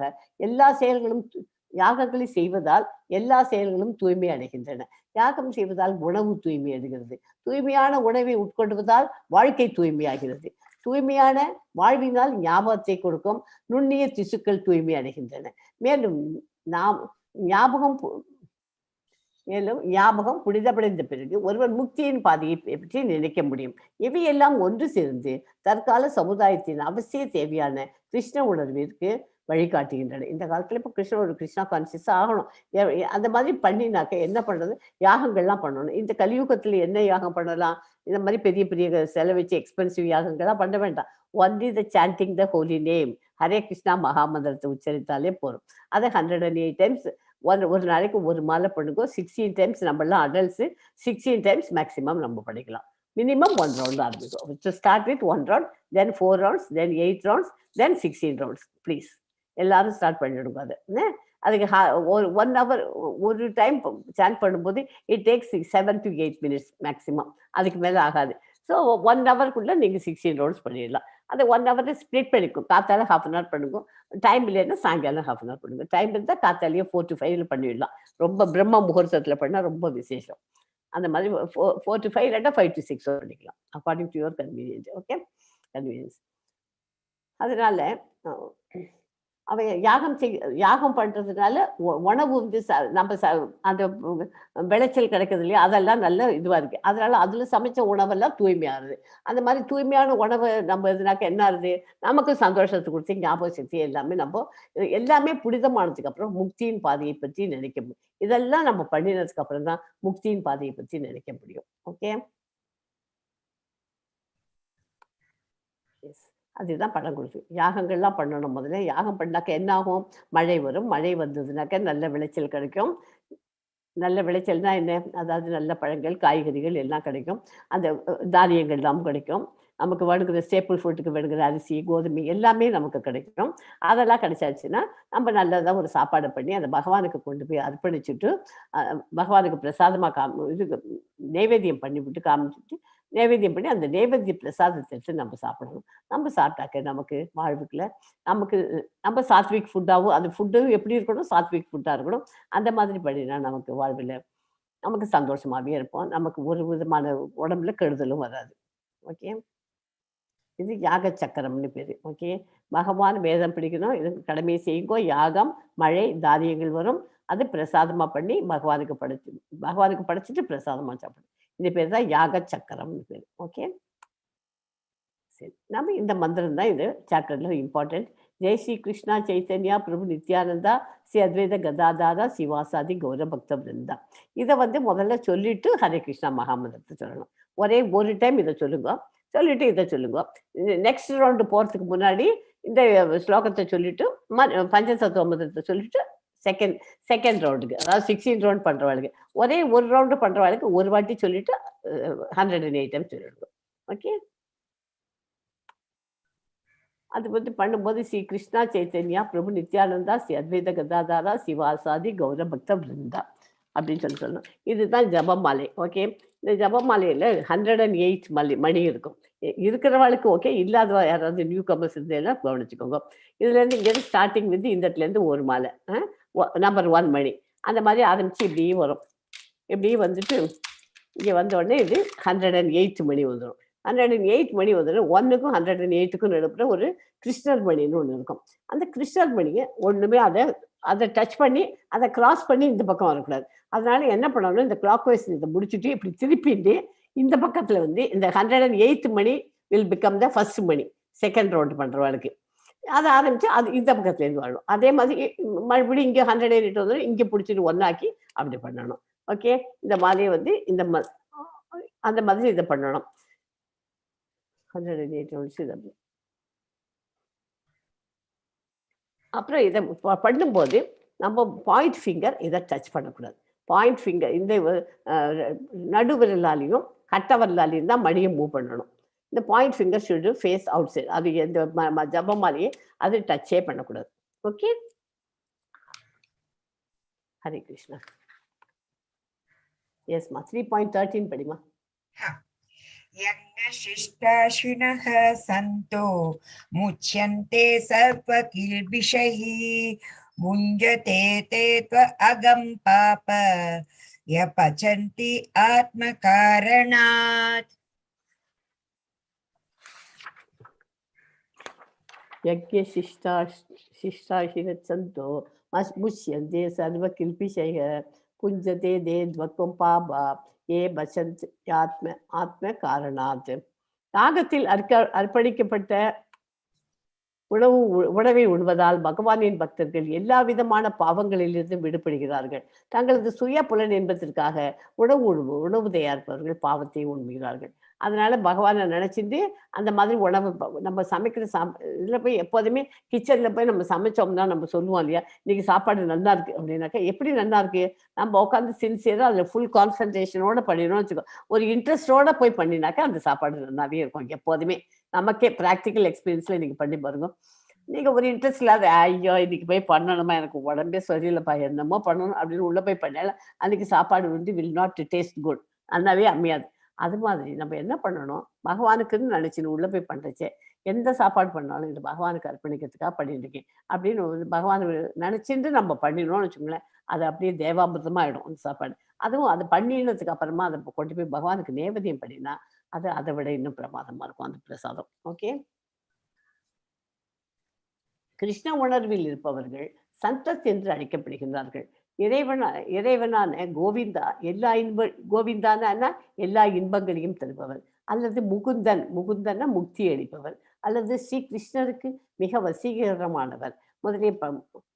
யாகங்களை செய்வதால் எல்லா செயல்களும் தூய்மை அடைகின்றன. யாகம் செய்வதால் உணவு தூய்மை அடைகிறது. தூய்மையான உணவை உட்கொள்வதால் வாழ்க்கை தூய்மையாகிறது. தூய்மையான வாழ்வினால் ஞாபகத்தை கொடுக்கும் நுண்ணிய திசுக்கள் தூய்மை அடைகின்றன. மேலும் ஞாபகம் புனிதப்படைந்த பிறகு ஒருவர் முக்தியின் பாதையை பற்றி நினைக்க முடியும். இவையெல்லாம் ஒன்று சேர்ந்து தற்கால சமுதாயத்தின் அவசிய தேவையான கிருஷ்ண உணர்விற்கு வழிகாட்டுகின்றன. இந்த காலத்துல இப்போ கிருஷ்ணா கான்சியஸா ஆகணும். அந்த மாதிரி பண்ணினாக்க என்ன பண்றது? யாகங்கள்லாம் பண்ணணும். இந்த கலியுகத்துல என்ன யாகம் பண்ணலாம்? இந்த மாதிரி பெரிய பெரிய செலவச்சு எக்ஸ்பென்சிவ் யாகங்கள்லாம் பண்ண வேண்டாம். Only the chanting the holy name, Hare Krishna மகாமந்திரத்தை உச்சரித்தாலே போதும். அதை 108 டைம்ஸ் ஒரு நாளைக்கு ஒரு மாலை பண்ணுங்க. 16 டைம்ஸ் நம்மளாம் அடல்ட்ஸ் 16 டைம்ஸ் மேக்ஸிமம் நம்ம படிக்கலாம். மினிமம் 1 ரவுண்ட் ஆரம்பிக்கும். To start with 1 round, then 4 rounds, then 8 rounds, then 16 rounds. Please எல்லாரும் ஸ்டார்ட் பண்ணிடுங்க. அது அதுக்கு 1 hour ஒரு டைம் சாண்ட் பண்ணும்போது it takes 7 to 8 minutes maximum. அதுக்கு மேலே ஆகாது. ஸோ 1 hourக்குள்ள நீங்கள் 16 ரவுண்ட்ஸ் பண்ணிடலாம். அதை 1 hour ஸ்ப்ளிட் பண்ணிக்கும். காத்தால 1/2 hour பண்ணுங்க. டைம் இல்லைன்னா சாயங்காலம் 1/2 hour பண்ணுங்க. டைம் இருந்தால் காத்தாலேயே 4 to 5 பண்ணிடலாம். ரொம்ப பிரம்ம முகூர்த்தத்தில் பண்ணால் ரொம்ப விசேஷம். அந்த மாதிரி 4 to 5 இல்லாட்டா 5 to 6 பண்ணிக்கலாம். According to your convenience. Okay, convenience. அதனால அவன் யாகம் பண்றதுனால உணவு நம்ம அந்த விளைச்சல் கிடைக்கிறது இல்லையா, அதெல்லாம் நல்ல இதுவா இருக்கு. அதனால அதுல சமைச்ச உணவெல்லாம் தூய்மையாகுது. அந்த மாதிரி தூய்மையான உணவை நம்ம எதுனாக்க என்ன ஆகுது? நமக்கு சந்தோஷத்தை கொடுத்து ஞாபக சக்தி எல்லாமே புனிதமானதுக்கு அப்புறம் முக்தியின் பாதையை பற்றி நினைக்க முடியும். இதெல்லாம் நம்ம பண்ணினதுக்கு அப்புறம் தான் முக்தியின் பாதையை பற்றி நினைக்க முடியும். ஓகே, அதுதான் படம் கொடுத்து யாகங்கள்லாம் பண்ணணும். முதல்ல யாகம் பண்ணாக்க என்ன ஆகும்? மழை வரும். மழை வந்ததுனாக்க நல்ல விளைச்சல் கிடைக்கும். நல்ல விளைச்சல்னா என்ன? அதாவது நல்ல பழங்கள், காய்கறிகள் எல்லாம் கிடைக்கும். அந்த தானியங்கள் எல்லாம் கிடைக்கும். நமக்கு வேணுங்கிற ஸ்டேப்பிள் ஃபுட்டுக்கு வேணுங்கிற அரிசி, கோதுமை எல்லாமே நமக்கு கிடைக்கும். அதெல்லாம் கிடைச்சாச்சுன்னா நம்ம நல்லதாக ஒரு சாப்பாடு பண்ணி அந்த பகவானுக்கு கொண்டு போய் அர்ப்பணிச்சுட்டு பகவானுக்கு பிரசாதமாக இது நைவேத்தியம் பண்ணிவிட்டு காமிச்சிட்டு நைவேத்தியம் பண்ணி அந்த நைவேத்திய பிரசாதத்தை எடுத்து நம்ம சாப்பிடணும். நம்ம சாப்பிட்டாக்க நமக்கு வாழ்வுக்குள்ள நமக்கு நம்ம சாத்விக் ஃபுட்டாவும் அது ஃபுட்டும் எப்படி இருக்கணும்? சாத்விக் ஃபுட்டா இருக்கணும். அந்த மாதிரி பண்ணினா நமக்கு வாழ்வில நமக்கு சந்தோஷமாவே இருப்போம். நமக்கு ஒரு விதமான உடம்புல கெடுதலும் வராது. ஓகே. இது யாக சக்கரம்னு பேரு. ஓகே. பகவான் வேதம் படிக்கணும். இது கடமையை செய்யுங்கோ. யாகம், மழை, தானியங்கள் வரும். அது பிரசாதமா பண்ணி பகவானுக்கு படைச்சுட்டு பிரசாதமா சாப்பிடணும். இது பேர் தான் யாக சக்கரம்னு பேரு. ஓகே. சரி. நம்ம இந்த மந்திரம் தான் இது சாப்டர்ல இம்பார்ட்டன்ட். ஜெய் ஸ்ரீ கிருஷ்ணா சைத்தன்யா பிரபு நித்யானந்தா ஸ்ரீ அத்வைத கதாதாரா சிவாசாதி கௌர பக்த பிருந்தா. இதை வந்து முதல்ல சொல்லிட்டு ஹரே கிருஷ்ணா மகாமந்திரத்தை சொல்லணும். ஒரே ஒரு டைம் இதை சொல்லுங்க. சொல்லிட்டு இதை சொல்லுங்க. நெக்ஸ்ட் ரவுண்டு போறதுக்கு முன்னாடி இந்த ஸ்லோகத்தை சொல்லிட்டு பஞ்சதத்துவ மந்திரத்தை சொல்லிட்டு செகண்ட் செகண்ட் ரவுண்டுக்கு, அதாவது 16 ரவுண்ட் பண்றவாளுக்கு ஒரே ஒரு ரவுண்டு பண்றவாளுக்கு ஒரு வாட்டி சொல்லிட்டு 108 டைம் சொல்லிடுங்க. ஓகே. அது வந்து பண்ணும்போது ஸ்ரீ கிருஷ்ணா சைத்தன்யா பிரபு நித்யானந்தா ஸ்ரீ அத்வைத கதாதாரா சிவாசாதி கௌர பக்த பிருந்தா அப்படின்னு சொல்லணும். இதுதான் ஜபமாலை. ஓகே. இந்த ஜபமாலையில் 108 மணி இருக்கும். இருக்கிறவாளுக்கு ஓகே, இல்லாதவா யாராவது நியூ கமர்ஸ் இருந்தேன்னா கவனிச்சுக்கோங்க. இதுலேருந்து இங்கேருந்து ஸ்டார்டிங் வந்து இந்த இடத்துலேருந்து ஒரு மாலை நம்பர் 1 மணி அந்த மாதிரி ஆரம்பித்து இப்படியே வரும். இப்படியே வந்துட்டு இங்கே வந்த உடனே இது 108 மணி வந்துடும். 108 மணி வந்துடும். 1க்கும் 108க்கும் நடுப்புற ஒரு கிருஷ்ணர் மணின்னு ஒன்று இருக்கும். அந்த கிருஷ்ணர் மணியை ஒன்றுமே அதை டச் பண்ணி அதை கிராஸ் பண்ணி இந்த பக்கம் வரக்கூடாது. அதனால என்ன பண்ணணும், இந்த கிளாக் வைஸ் இதை முடிச்சுட்டு இப்படி திருப்பிட்டு இந்த பக்கத்தில் வந்து இந்த 108 மணி வில் பிகம் த ஃபர்ஸ்ட் மணி. செகண்ட் ரவுண்ட் பண்ணுறவாளுக்கு அதை ஆரம்பித்து அது இந்த பக்கத்துலேருந்து வாழும். அதே மாதிரி மறுபடியும் இங்கே 108 வந்துடும். இங்கே பிடிச்சிட்டு ஒன்றாக்கி அப்படி பண்ணணும். ஓகே. இந்த மாதிரியை வந்து அந்த மாதிரி இதை பண்ணணும். 108 அப்புறம் இதை பண்ணும்போது நம்ம பாயிண்ட் ஃபிங்கர் இதை டச் பண்ணக்கூடாது. பாயிண்ட் ஃபிங்கர் இந்த நடு விரலாலையும் கட்ட விரலாலையும் தான் மணியை மூவ் பண்ணணும். இந்த point finger should face outside. அது எந்த ஜபமாலையே அது டச்சே பண்ணக்கூடாது. ஓகே. ஹரே கிருஷ்ணா. எஸ்மா 3.13 படிமா. शिष्टाश्विनः सन्तो मुच्यन्ते सर्वकिल्बिषैः मुञ्जते ते त्वअगं पाप य पचन्ति आत्मकारणात्. शिष्टाशिरसन्तो मुच्यन्ते सर्वकिल्बिषैः पुञ्जते ते त्वअगं पाप ஏ பசந்த் ஆத்ம காரணாத். யாகத்தில் அர்ப்பணிக்கப்பட்ட உணவை உண்பதால் பகவானின் பக்தர்கள் எல்லா விதமான பாவங்களிலிருந்து விடுபடுகிறார்கள். தங்களது சுய புலன் என்பதற்காக உணவு தயாரிப்பவர்கள் பாவத்தை உண்ணுகிறார்கள். அதனால பகவானை நினைச்சிட்டு அந்த மாதிரி உணவு நம்ம சமைக்கிற இதில் போய் எப்போதுமே கிச்சன்ல போய் நம்ம சமைச்சோம்னா நம்ம சொல்லுவோம் இல்லையா, இன்னைக்கு சாப்பாடு நல்லா இருக்கு அப்படின்னாக்கா எப்படி நல்லா இருக்கு, நம்ம உட்காந்து சின்சியரா அதில் ஃபுல் கான்சன்ட்ரேஷனோட பண்ணிடணும்னு வச்சுக்கோ. ஒரு இன்ட்ரெஸ்டோட போய் பண்ணினாக்கா அந்த சாப்பாடு நல்லாவே இருக்கும். எப்போதுமே நமக்கே ப்ராக்டிக்கல் எக்ஸ்பீரியன்ஸ்ல நீங்க பண்ணி பாருங்க. நீங்க ஒரு இன்ட்ரெஸ்ட் இல்லாத ஐயோ இன்னைக்கு போய் பண்ணணுமா, எனக்கு உடம்பே சரியில்லைப்பா, என்னமோ பண்ணணும் அப்படின்னு உள்ள போய் பண்ணால அன்னைக்கு சாப்பாடு வந்து வில் நாட் டேஸ்ட் குட், நல்லாவே அமையாது. அது மாதிரி நம்ம என்ன பண்ணணும், பகவானுக்குன்னு நினைச்சுன்னு உள்ள போய் பண்றச்சே எந்த சாப்பாடு பண்ணாலும் இது பகவானுக்கு அர்ப்பணிக்கிறதுக்காக பண்ணிட்டு இருக்கேன் அப்படின்னு பகவான் நினைச்சிட்டு நம்ம பண்ணிடணும்னு வச்சுக்கோங்களேன், அது அப்படியே தேவாமிர்தமா ஆயிடும் அந்த சாப்பாடு. அதுவும் அது பண்ணினதுக்கு அப்புறமா அதை கொண்டு போய் பகவானுக்கு நேவேத்தியம் பண்ணினா அது அதை விட இன்னும் பிரமாதமா இருக்கும் அந்த பிரசாதம். ஓகே. கிருஷ்ண உணர்வில் இருப்பவர்கள் சந்தத் என்று அழைக்கப்படுகின்றார்கள். இறைவனான கோவிந்தா கோவிந்தான எல்லா இன்பங்களையும் தருபவர், அல்லது முகுந்தன முக்தி அளிப்பவர், அல்லது ஸ்ரீ கிருஷ்ணருக்கு மிக வசீகரமானவர்.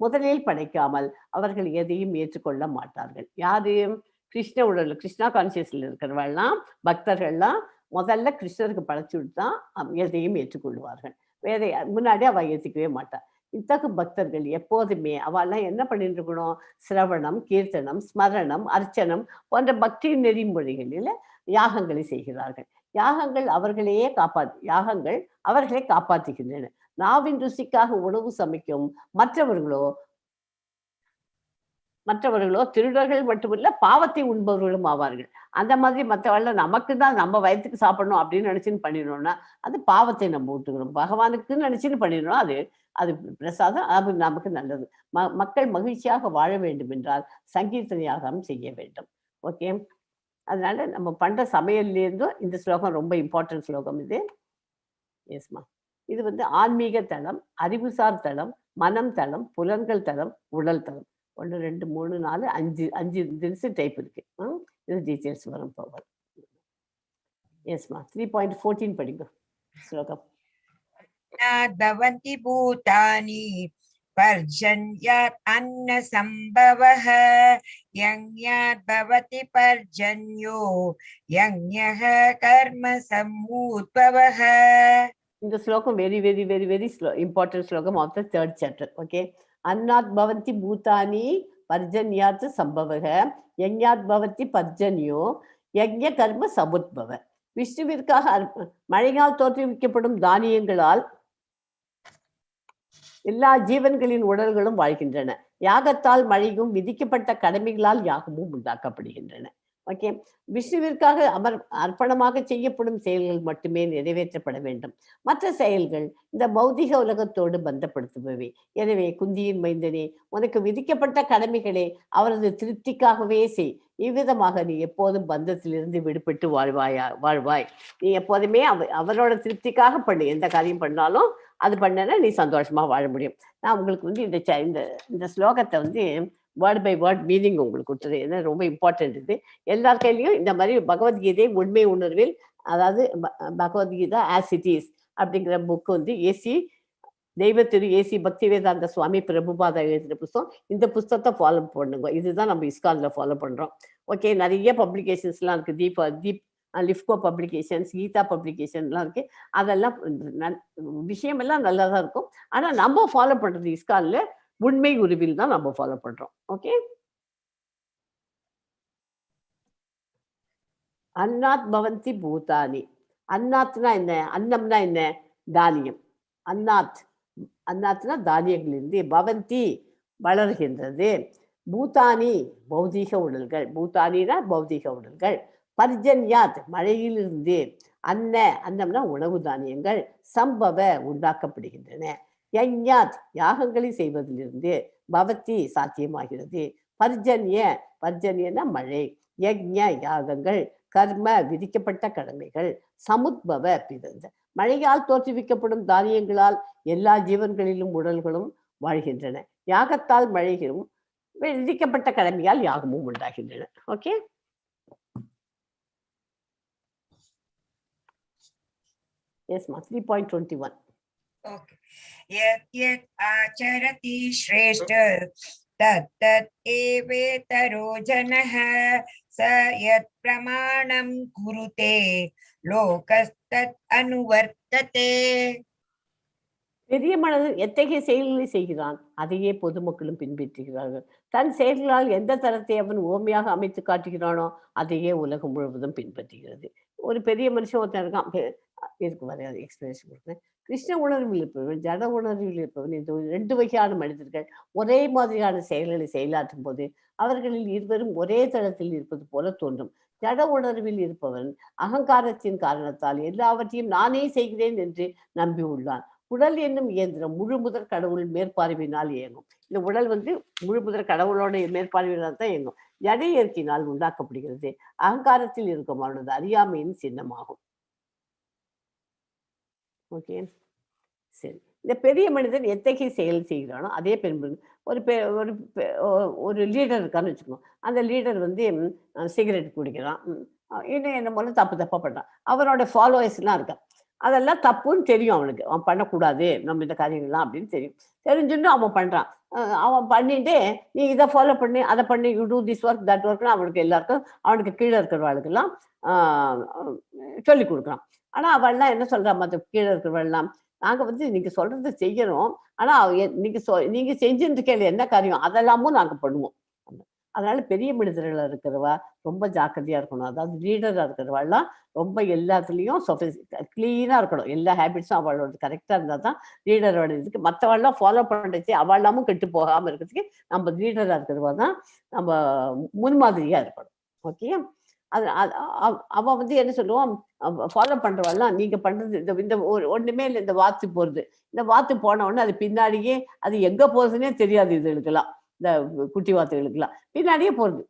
முதலில் படைக்காமல் அவர்கள் எதையும் ஏற்றுக்கொள்ள மாட்டார்கள். யாரையும் கிருஷ்ண உடல் கிருஷ்ணா கான்சியஸ்ல இருக்கிறவெல்லாம் பக்தர்கள்லாம் முதல்ல கிருஷ்ணருக்கு படைச்சு விட்டுதான் எதையும் ஏற்றுக்கொள்வார்கள். வேற முன்னாடி அவ ஏற்றுக்கவே மாட்டாள். இத்தகு பக்தர்கள் எப்போதுமே அவெல்லாம் என்ன பண்ணிட்டு இருக்கணும், சிரவணம், கீர்த்தனம், ஸ்மரணம், அர்ச்சனம் போன்ற பக்தி நெறிமொழிகளில் யாகங்களை செய்கிறார்கள். யாகங்கள் அவர்களை காப்பாற்றுகின்றன. நாவின் ருசிக்காக உணவு சமைக்கும் மற்றவர்களோ மற்றவர்களோ திருடர்கள் மட்டுமில்ல பாவத்தை உண்பவர்களும் ஆவார்கள். அந்த மாதிரி மற்றவர்கள நமக்கு தான் நம்ம வயித்துக்கு சாப்பிடணும் அப்படின்னு நினைச்சுன்னு பண்ணிடணும்னா அது பாவத்தை நம்ம விட்டுக்கணும். பகவானுக்குன்னு நினைச்சுன்னு பண்ணிடணும். அது அது பிரசாதம், அது நமக்கு நல்லது. மக்கள் மகிழ்ச்சியாக வாழ வேண்டும் என்றால் சங்கீர்த்தனை யாகம் செய்ய வேண்டும். ஓகே. அதனால நம்ம பண்ற சமையல்லேருந்தும் இந்த ஸ்லோகம் ரொம்ப இம்பார்ட்டன்ட் ஸ்லோகம் இது. எஸ்மா. இது வந்து ஆன்மீக தளம், அறிவுசார் தளம், மனம் தளம், புலன்கள் தளம், உடல் தளம். 1 2 3 4 5 தினசு டைப் இருக்கு. இது டீட்டெயில்ஸ் வரும் போக. எஸ்மா. 3.14 படிங்க ஸ்லோகம். பவந்தி பூதானி पर्जन्यात् अन्न संभवः यज्ञात् भवति पर्जन्यो यज्ञः कर्म समुद्भवः. இந்த ஸ்லோகம் very very very very important ஸ்லோகம் of the 3rd chapter. Okay. அன்னாத் பவந்தி பூதானி பர்ஜன்யாத் சம்பவக யஜ்ஞாத் பவதி பர்ஜன்யோ யஜ்ஞ கர்ம சமுத்பவ. விஷ்ணுவிற்காக மழையால் தோற்றுவிக்கப்படும் தானியங்களால் எல்லா ஜீவன்களின் உடல்களும் வாழ்கின்றன. யாகத்தால் மழையும் விதிக்கப்பட்ட கடமைகளால் யாகமும் உண்டாக்கப்படுகின்றன. ஓகே. விஷ்ணுவிற்காக அர்ப்பணமாக செய்யப்படும் செயல்கள் மட்டுமே நிறைவேற்றப்பட வேண்டும். மற்ற செயல்கள் இந்த பௌதிக உலகத்தோடு பந்தப்படுத்துபவை. எனவே குந்தியின் மைந்தனே, உனக்கு விதிக்கப்பட்ட கடமைகளை அவரது திருப்திக்காகவே செய். இவ்விதமாக நீ எப்போதும் பந்தத்திலிருந்து விடுபட்டு வாழ்வாய். நீ எப்போதுமே அவரோட திருப்திக்காக பண்ணு. எந்த காரியம் பண்ணாலும் அது பண்ணனா நீ சந்தோஷமா வாழ முடியும். நான் உங்களுக்கு வந்து இந்த ஸ்லோகத்தை வந்து வேர்ட் பை வேர்ட் மீனிங் உங்களுக்கு கொடுத்தது. ஏன்னா ரொம்ப இம்பார்ட்டன்ட் இது. எல்லார் கையிலையும் இந்த மாதிரி பகவத்கீதை உண்மை உணர்வில், அதாவது பகவத்கீதா ஆஸ் இட் இஸ் அப்படிங்கிற புக் வந்து தெய்வ திரு ஏசி பக்திவேதாந்த சுவாமி பிரபுபாதா எழுதின புஸ்தகம். இந்த புஸ்தகத்தை ஃபாலோ பண்ணுங்க. இதுதான் நம்ம இஸ்கான்ல ஃபாலோ பண்றோம். ஓகே. நிறைய பப்ளிகேஷன்ஸ்லாம் இருக்கு. லிஃப்கோ பப்ளிகேஷன்ஸ், கீதா பப்ளிகேஷன்லாம் இருக்கு. அதெல்லாம் விஷயமெல்லாம் நல்லா தான் இருக்கும். ஆனா நம்ம ஃபாலோ பண்றது இஸ்கான்ல உண்மை உருவில் தான் நம்ம ஃபாலோ பண்றோம். ஓகே. அன்னாத் பவந்தி பூதானி. அன்னாத்னா என்ன? அன்னம்னா என்ன? தானியம். அன்னாத்னா தானியங்களிலிருந்து, பவந்தி வளர்கின்றது, பூதானி பௌதீக உடல்கள், பூதானினா பௌதீக உடல்கள், பர்ஜன்யாத் மழையிலிருந்து, அன்னம்னா உணவு தானியங்கள், சம்பவ உண்டாக்கப்படுகின்றன, யஜ்ஞாத் யாகங்களை செய்வதிலிருந்து, பவதி சாத்தியமாகிறது, பர்ஜன்யனா மழை, யஜ்ஞ யாகங்கள், கர்ம விதிக்கப்பட்ட கடமைகள், சமுத்பவ பிறந்த மழையால் தோற்றுவிக்கப்படும் தானியங்களால் எல்லா ஜீவன்களிலும் உடல்களும் வாழ்கின்றன. யாகத்தால் மழைகளும் விதிக்கப்பட்ட கடமையால் யாகமும் உண்டாகின்றன. ஓகே. எஸ் மா. 3.21. ஓகே. யத் ஆச்சரதி ஸ்ரேஷ்ட தத் ஏவேதரோ ஜனஹ ச யத் பிரமாணம் குருதே லோகஸ்தத் அனுவர்த்ததே. பெரிய மனிதன் எத்தகைய செயல்களை செய்கிறான் அதையே பொதுமக்களும் பின்பற்றுகிறார்கள். தன் செயல்களால் எந்த தரத்தை அவன் ஓமையாக அமைத்து காட்டுகிறானோ அதையே உலகம் முழுவதும் பின்பற்றுகிறது. ஒரு பெரிய மனுஷன் ஒருத்தன் இருக்கான். இதுக்கு வரையாது எக்ஸ்பிளேஷன் கொடுக்குறேன். கிருஷ்ண உணர்வில் இருப்பவன், ஜட உணர்வில் இருப்பவன், இந்த 2 வகையான மனிதர்கள் ஒரே மாதிரியான செயல்களை செயலாற்றும் போது அவர்களில் இருவரும் ஒரே தளத்தில் இருப்பது போல தோன்றும். ஜட உணர்வில் இருப்பவன் அகங்காரத்தின் காரணத்தால் எல்லாவற்றையும் நானே செய்கிறேன் என்று நம்பி உள்ளான். உடல் என்னும் இயந்திரம் முழு முதற் கடவுள் மேற்பார்வையினால் இயங்கும். இந்த உடல் வந்து முழு முதற் கடவுளோட மேற்பார்வையினால் தான் இயங்கும். ஜட இயற்கையினால் உண்டாக்கப்படுகிறது. அகங்காரத்தில் இருக்கும் அவனது அறியாமையின் சின்னமாகும். ஓகே. சரி. இந்த பெரிய மனிதன் எத்தகைய செயல் செய்கிறானோ அதே ஒரு லீடர் இருக்கான்னு வச்சுக்கணும். அந்த லீடர் வந்து சிகரெட் குடிக்கிறான், இன்னும் என்ன போல தப்பா பண்றான். அவனோட ஃபாலோவர்ஸ்லாம் இருக்கா. அதெல்லாம் தப்புன்னு தெரியும் அவனுக்கு. அவன் பண்ணக்கூடாது நம்ம இந்த காரியங்கள்லாம் அப்படின்னு தெரியும். தெரிஞ்சுன்னு அவன் பண்றான். அவன் பண்ணிட்டு நீ இதை ஃபாலோ பண்ணி அதை பண்ணி, you do this work that ஒர்க்னு அவனுக்கு எல்லாருக்கும், அவனுக்கு கீழே இருக்கிறவர்களுக்கெல்லாம் சொல்லி கொடுக்குறான். ஆனா அவள்லாம் என்ன சொல்றா, மற்ற கீழே இருக்கிறவள்லாம், நாங்க வந்து நீங்க சொல்றது செய்யறோம், ஆனா நீங்க செஞ்சுட்டு இருக்கல என்ன காரியம் அதெல்லாமும் நாங்க பண்ணுவோம். அதனால பெரிய மனிதர்களா இருக்கிறவா ரொம்ப ஜாக்கிரதையா இருக்கணும். அதாவது லீடரா இருக்கிறவாள்லாம் ரொம்ப எல்லாத்துலயும் கிளீனா இருக்கணும். எல்லா ஹேபிட்ஸும் அவளோட கரெக்டா இருந்தா தான் லீடரோட இதுக்கு மத்தவாள்லாம் ஃபாலோ பண்றச்சு அவளாமும் கெட்டு போகாம இருக்கிறதுக்கு நம்ம லீடரா இருக்கிறவா தான் நம்ம முன்மாதிரியா இருக்கணும். ஓகே. அது அது அவ வந்து என்ன சொல்லுவோம், ஃபாலோ பண்றவாள்லாம் நீங்க பண்றது இந்த இந்த ஒண்ணுமே இல்ல, இந்த வாத்து போறது. இந்த வாத்து போன உடனே அது பின்னாடியே அது எங்க போகுதுன்னே தெரியாது இதுகளுக்கெல்லாம். இந்த குட்டி வாத்துகளுக்கெல்லாம். பின்னாடியே போறது.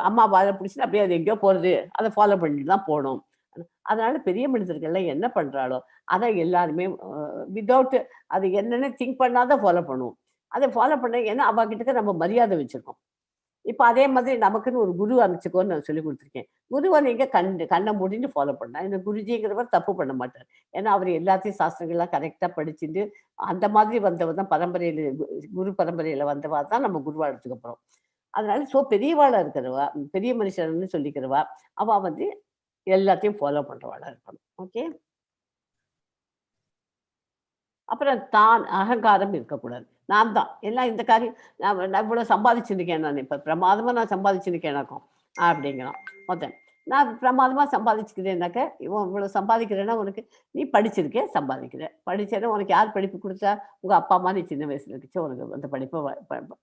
அம்மா வால பிடிச்சுட்டு அப்படியே அது எங்கேயோ போறது. அத ஃபாலோ பண்ணிட்டு தான் போணும். அதனால பெரிய மனிதர்கள்லாம் என்ன பண்றாளோ, அத எல்லாருமே வித்தவுட் அது என்னன்னு திங்க் பண்ணாத ஃபாலோ பண்ணுவோம். அத ஃபாலோ பண்ண ஏன்னா அவ கிட்ட நம்ம மரியாதை வச்சிருக்கோம். இப்ப அதே மாதிரி நமக்குன்னு ஒரு குரு அமைச்சுக்கோன்னு நான் சொல்லிக் குடுத்துருக்கேன். குருவ நீங்க கண்ண மூடிட்டு ஃபாலோ பண்ணலாம். இந்த குருஜிங்கிறவர் தப்பு பண்ண மாட்டார். ஏன்னா அவரு எல்லாத்தையும் சாஸ்திரங்கள்லாம் கரெக்ட்டா படிச்சுட்டு, அந்த மாதிரி வந்தவ தான் பரம்பரையில குரு பரம்பரையில வந்தவா தான் நம்ம குருவா எடுத்துக்க போறோம். அதனால பெரியவாளா இருக்கிறவா, பெரிய மனுஷன்னு சொல்லிக்கிறவா, அவ வந்து எல்லாத்தையும் ஃபாலோ பண்றவாளா இருக்கணும். ஓகே. அப்புறம் தான் அகங்காரம் இருக்கக்கூடாது. நான் தான். எல்லாம் இந்த காரியம் நான் இவ்வளோ சம்பாதிச்சிருக்கேன் நான். இப்ப பிரமாதமா நான் சம்பாதிச்சிருக்கேன் எனக்கும். அப்படிங்கிறான் ஒருத்தன். நான் பிரமாதமா சம்பாதிச்சுக்கிறேன்னாக்க, இவன் இவ்வளோ சம்பாதிக்கிறேன்னா உனக்கு நீ படிச்சிருக்க, சம்பாதிக்கிற. படிச்சேன்னா உனக்கு யார் படிப்பு குடுத்தா? உங்க அப்பா அம்மா நீ சின்ன வயசுல இருக்கச்ச உனக்கு அந்த படிப்ப வ ப ப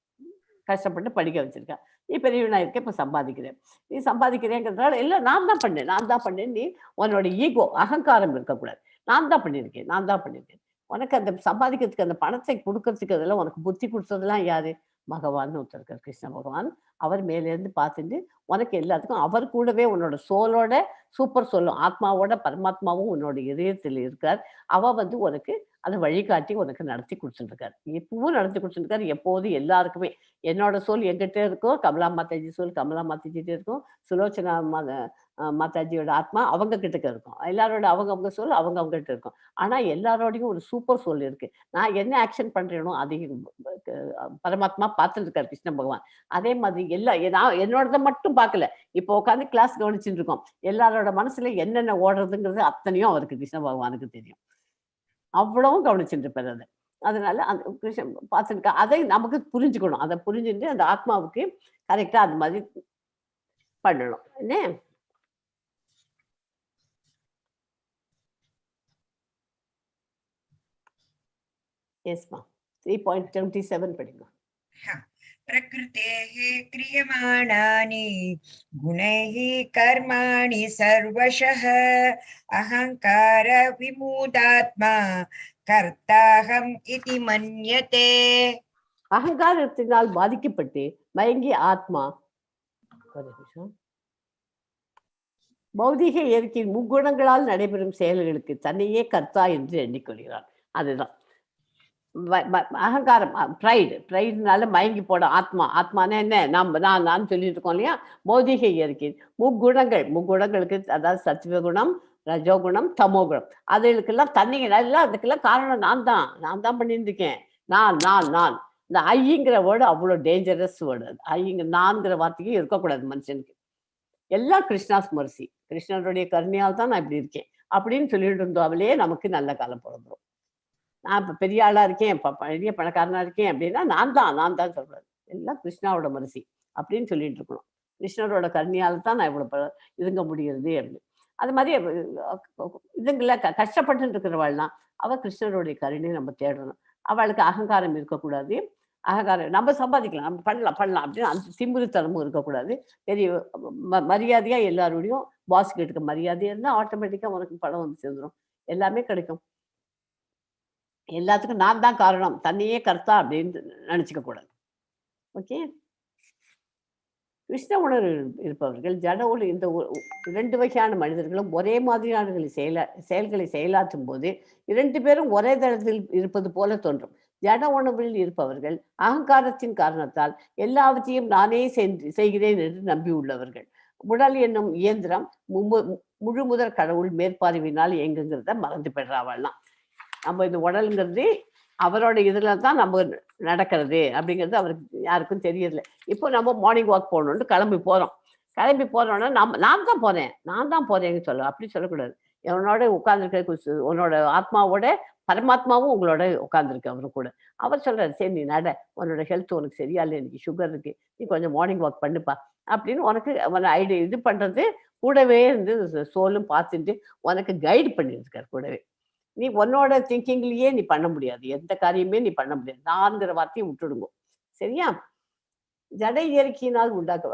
கஷ்டப்பட்டு படிக்க வச்சிருக்கா. நீ பெரியவனா இருக்க, இப்ப சம்பாதிக்கிற. நீ சம்பாதிக்கிறேங்கிறதுனால, இல்ல நான் தான் பண்ணேன், நான் தான் பண்ணேன். நீ உன்னோட ஈகோ, அகங்காரம் இருக்கக்கூடாது. நான் தான் பண்ணியிருக்கேன், நான் தான் பண்ணியிருக்கேன். உனக்கு அந்த சம்பாதிக்கிறதுக்கு அந்த பணத்தை குடுக்கறதுக்கு அதெல்லாம் உனக்கு புத்தி குடுத்ததெல்லாம் யாரு? பகவான்னு ஒருத்தர் இருக்கார். கிருஷ்ண பகவான். அவர் மேலேருந்து பார்த்துட்டு, உனக்கு எல்லாத்துக்கும் அவர் கூடவே உன்னோட சோலோட சூப்பர் சோலும், ஆத்மாவோட பரமாத்மாவும் உன்னோட இதயத்தில் இருக்கார். அவ வந்து உனக்கு அத வழிகாட்டி உனக்கு நடத்தி குடுத்துட்டு இருக்காரு. இப்பவும் நடத்தி குடுத்துட்டு இருக்காரு. எப்போதும் எல்லாருக்குமே. என்னோட சோல் என்கிட்ட இருக்கும். கமலா மாதாஜி சோல் கமலா மாதாஜிட்ட இருக்கும். சுலோச்சனா மாதாஜியோட ஆத்மா அவங்க கிட்டக்க இருக்கும். எல்லாரோட அவங்க சோல் அவங்ககிட்ட இருக்கும். ஆனா எல்லாரோடையும் ஒரு சூப்பர் சோல் இருக்கு. நான் என்ன ஆக்ஷன் பண்றேனோ அதையும் பரமாத்மா பார்த்துட்டு இருக்காரு கிருஷ்ண பகவான். அதே மாதிரி நான் என்னோடத மட்டும் பார்க்கல. இப்போ உட்கார்ந்து கிளாஸ் கவனிச்சுட்டு இருக்கோம். எல்லாரோட மனசுல என்னென்ன ஓடுறதுங்கிறது அத்தனையும் அவருக்கு கிருஷ்ண பகவானுக்கு தெரியும். அவ்வளவும் கவனிச்சுட்டு இருப்பாரு அத. அதனால அந்த கிருஷ்ணன் பார்த்துருக்கா. அதை நமக்கு புரிஞ்சுக்கணும். அத புரிஞ்சுட்டு அந்த ஆத்மாவுக்கு கரெக்ட்டா அது மாதிரி பண்ணணும். என்ன? எஸ்மா. 3.27 படிங்க. प्रकृतेः क्रियमाणानि गुणैः कर्माणि सर्वशः अहङ्कार विमूढात्मा कर्ताहम् इति मन्यते. அகங்காரத்தினால் பாதிக்கப்பட்டு மயங்கிய ஆத்மா ஒரு நிமிஷம். பௌதிக இயற்கையின் முக்குணங்களால் நடைபெறும் செயல்களுக்கு தன்னையே கர்த்தா என்று எண்ணிக்கொள்கிறான். அதுதான் அகங்காரம், ப்ரைடுனால மயங்கி போட ஆத்மா. ஆத்மானா என்ன? நான் சொல்லிட்டு இருக்கோம் இல்லையா? பௌதிக இயற்கை முக்குணங்களுக்கு, அதாவது சத்துவகுணம், ரஜோகுணம், தமோகுணம், அதுகளுக்கெல்லாம் எல்லாம் அதுக்கெல்லாம் காரணம் நான் தான் பண்ணிட்டு இருக்கேன். நான் இந்த ஐங்கிற வேர்டு அவ்வளோ டேஞ்சரஸ் வேர்டு. ஐங்கிற நான்கிற வார்த்தைக்கு இருக்கக்கூடாது மனுஷனுக்கு. எல்லாம் கிருஷ்ணாஸ் மர்சி, கிருஷ்ணனுடைய கருணையால் தான் நான் இப்படி இருக்கேன் அப்படின்னு சொல்லிட்டு இருந்தோம்லே நமக்கு நல்ல காலம் பிறந்துரும். நான் இப்ப பெரிய ஆளா இருக்கேன், பெரிய பணக்காரனா இருக்கேன் அப்படின்னா நான் தான் சொல்றது. எல்லாம் கிருஷ்ணாவோட மரிசி அப்படின்னு சொல்லிட்டு இருக்கணும். கிருஷ்ணரோட கருணையால தான் நான் இவ்வளவு இதுங்க முடிகிறது அப்படின்னு. அது மாதிரி இதுங்கள கஷ்டப்பட்டு இருக்கிறவாள்லாம் அவ கிருஷ்ணருடைய கருணையை நம்ம தேடணும். அவளுக்கு அகங்காரம் இருக்கக்கூடாது. அகங்காரம் நம்ம சம்பாதிக்கலாம், நம்ம பண்ணலாம் அப்படின்னு அந்த திமிருத்தனமும் இருக்கக்கூடாது. பெரிய மரியாதையா எல்லாரோடையும் பாஸ் கிட்ட மரியாதையா இருந்தா ஆட்டோமேட்டிக்கா உனக்கு பணம் வந்து சேர்ந்துடும். எல்லாமே கிடைக்கும். எல்லாத்துக்கும் நான் தான் காரணம், தன்னையே கர்த்தா அப்படின்னு நினைச்சுக்க கூடாது. ஓகே. கிருஷ்ண உணர்வு இருப்பவர்கள் ஜட உணர்வு இந்த 2 வகையான மனிதர்களும் ஒரே மாதிரியான செயல்களை செயலாற்றும் போது 2 பேரும் ஒரே தளத்தில் இருப்பது போல தோன்றும். ஜட உணர்வில் இருப்பவர்கள் அகங்காரத்தின் காரணத்தால் எல்லாவற்றையும் நானே செய்கிறேன் என்று நம்பியுள்ளவர்கள். உடல் என்னும் இயந்திரம் முழு முதற் கடவுள் மேற்பார்வையினால் இயங்குங்கிறத மறந்து பெறாவலாம். நம்ம இந்த உடலுங்கிறது அவரோட இதுல தான் நம்ம நடக்கிறது அப்படிங்கிறது அவருக்கு யாருக்கும் தெரியல. இப்போ நம்ம மார்னிங் வாக் போகணும்னு கிளம்பி போறோம்னா நான் தான் போறேன்னு சொல்ல அப்படி சொல்லக்கூடாது. உன்னோட உட்கார்ந்துருக்க உன்னோட ஆத்மாவோட பரமாத்மாவும் உங்களோட உட்காந்துருக்கு அவரு கூட. அவர் சொல்றாரு, "சரி நீ நட. உன்னோட ஹெல்த் உனக்கு சரியா இல்ல. இன்னைக்கு சுகர் இருக்கு. நீ கொஞ்சம் மார்னிங் வாக் பண்ணுப்பா." அப்படின்னு உனக்கு அவன இது பண்றது கூடவே இருந்து சோலும் பார்த்துட்டு உனக்கு கைட் பண்ணிட்டு இருக்காரு கூடவே. நீ உன்னோட திங்கிங்லயே நீ பண்ண முடியாது. எந்த காரியமே நீ பண்ண முடியாது. நான்கிற வார்த்தைய விட்டுடுங்கோ. சரியா? ஜட இயற்கையினால்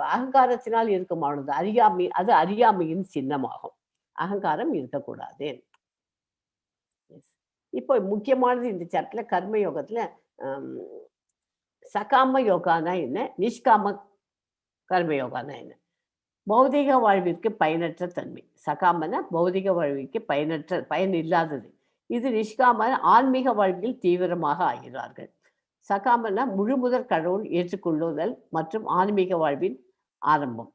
அகங்காரத்தினால் இருக்குமானது அறியாமை, அது அறியாமையின் சின்னமாகும். அகங்காரம் இருக்கக்கூடாது. எஸ். இப்போ முக்கியமானது இந்த சாப்டர்ல கர்ம யோகத்துல அம் சகாம யோகானா என்ன? நிஷ்காம கர்ம யோகானா என்ன? பௌதிக வாழ்விற்கு பயனற்ற தன்மை. சகாமன பௌதிக வாழ்விற்கு பயன் இல்லாதது. இது நிஷ்காம ஆன்மீக வாழ்வில் தீவிரமாக ஆகிறார்கள். சகாமன முழுமுதற் கடவுள் ஏற்றுக்கொள்ளுதல் மற்றும் ஆன்மீக வாழ்வின் ஆரம்பம்.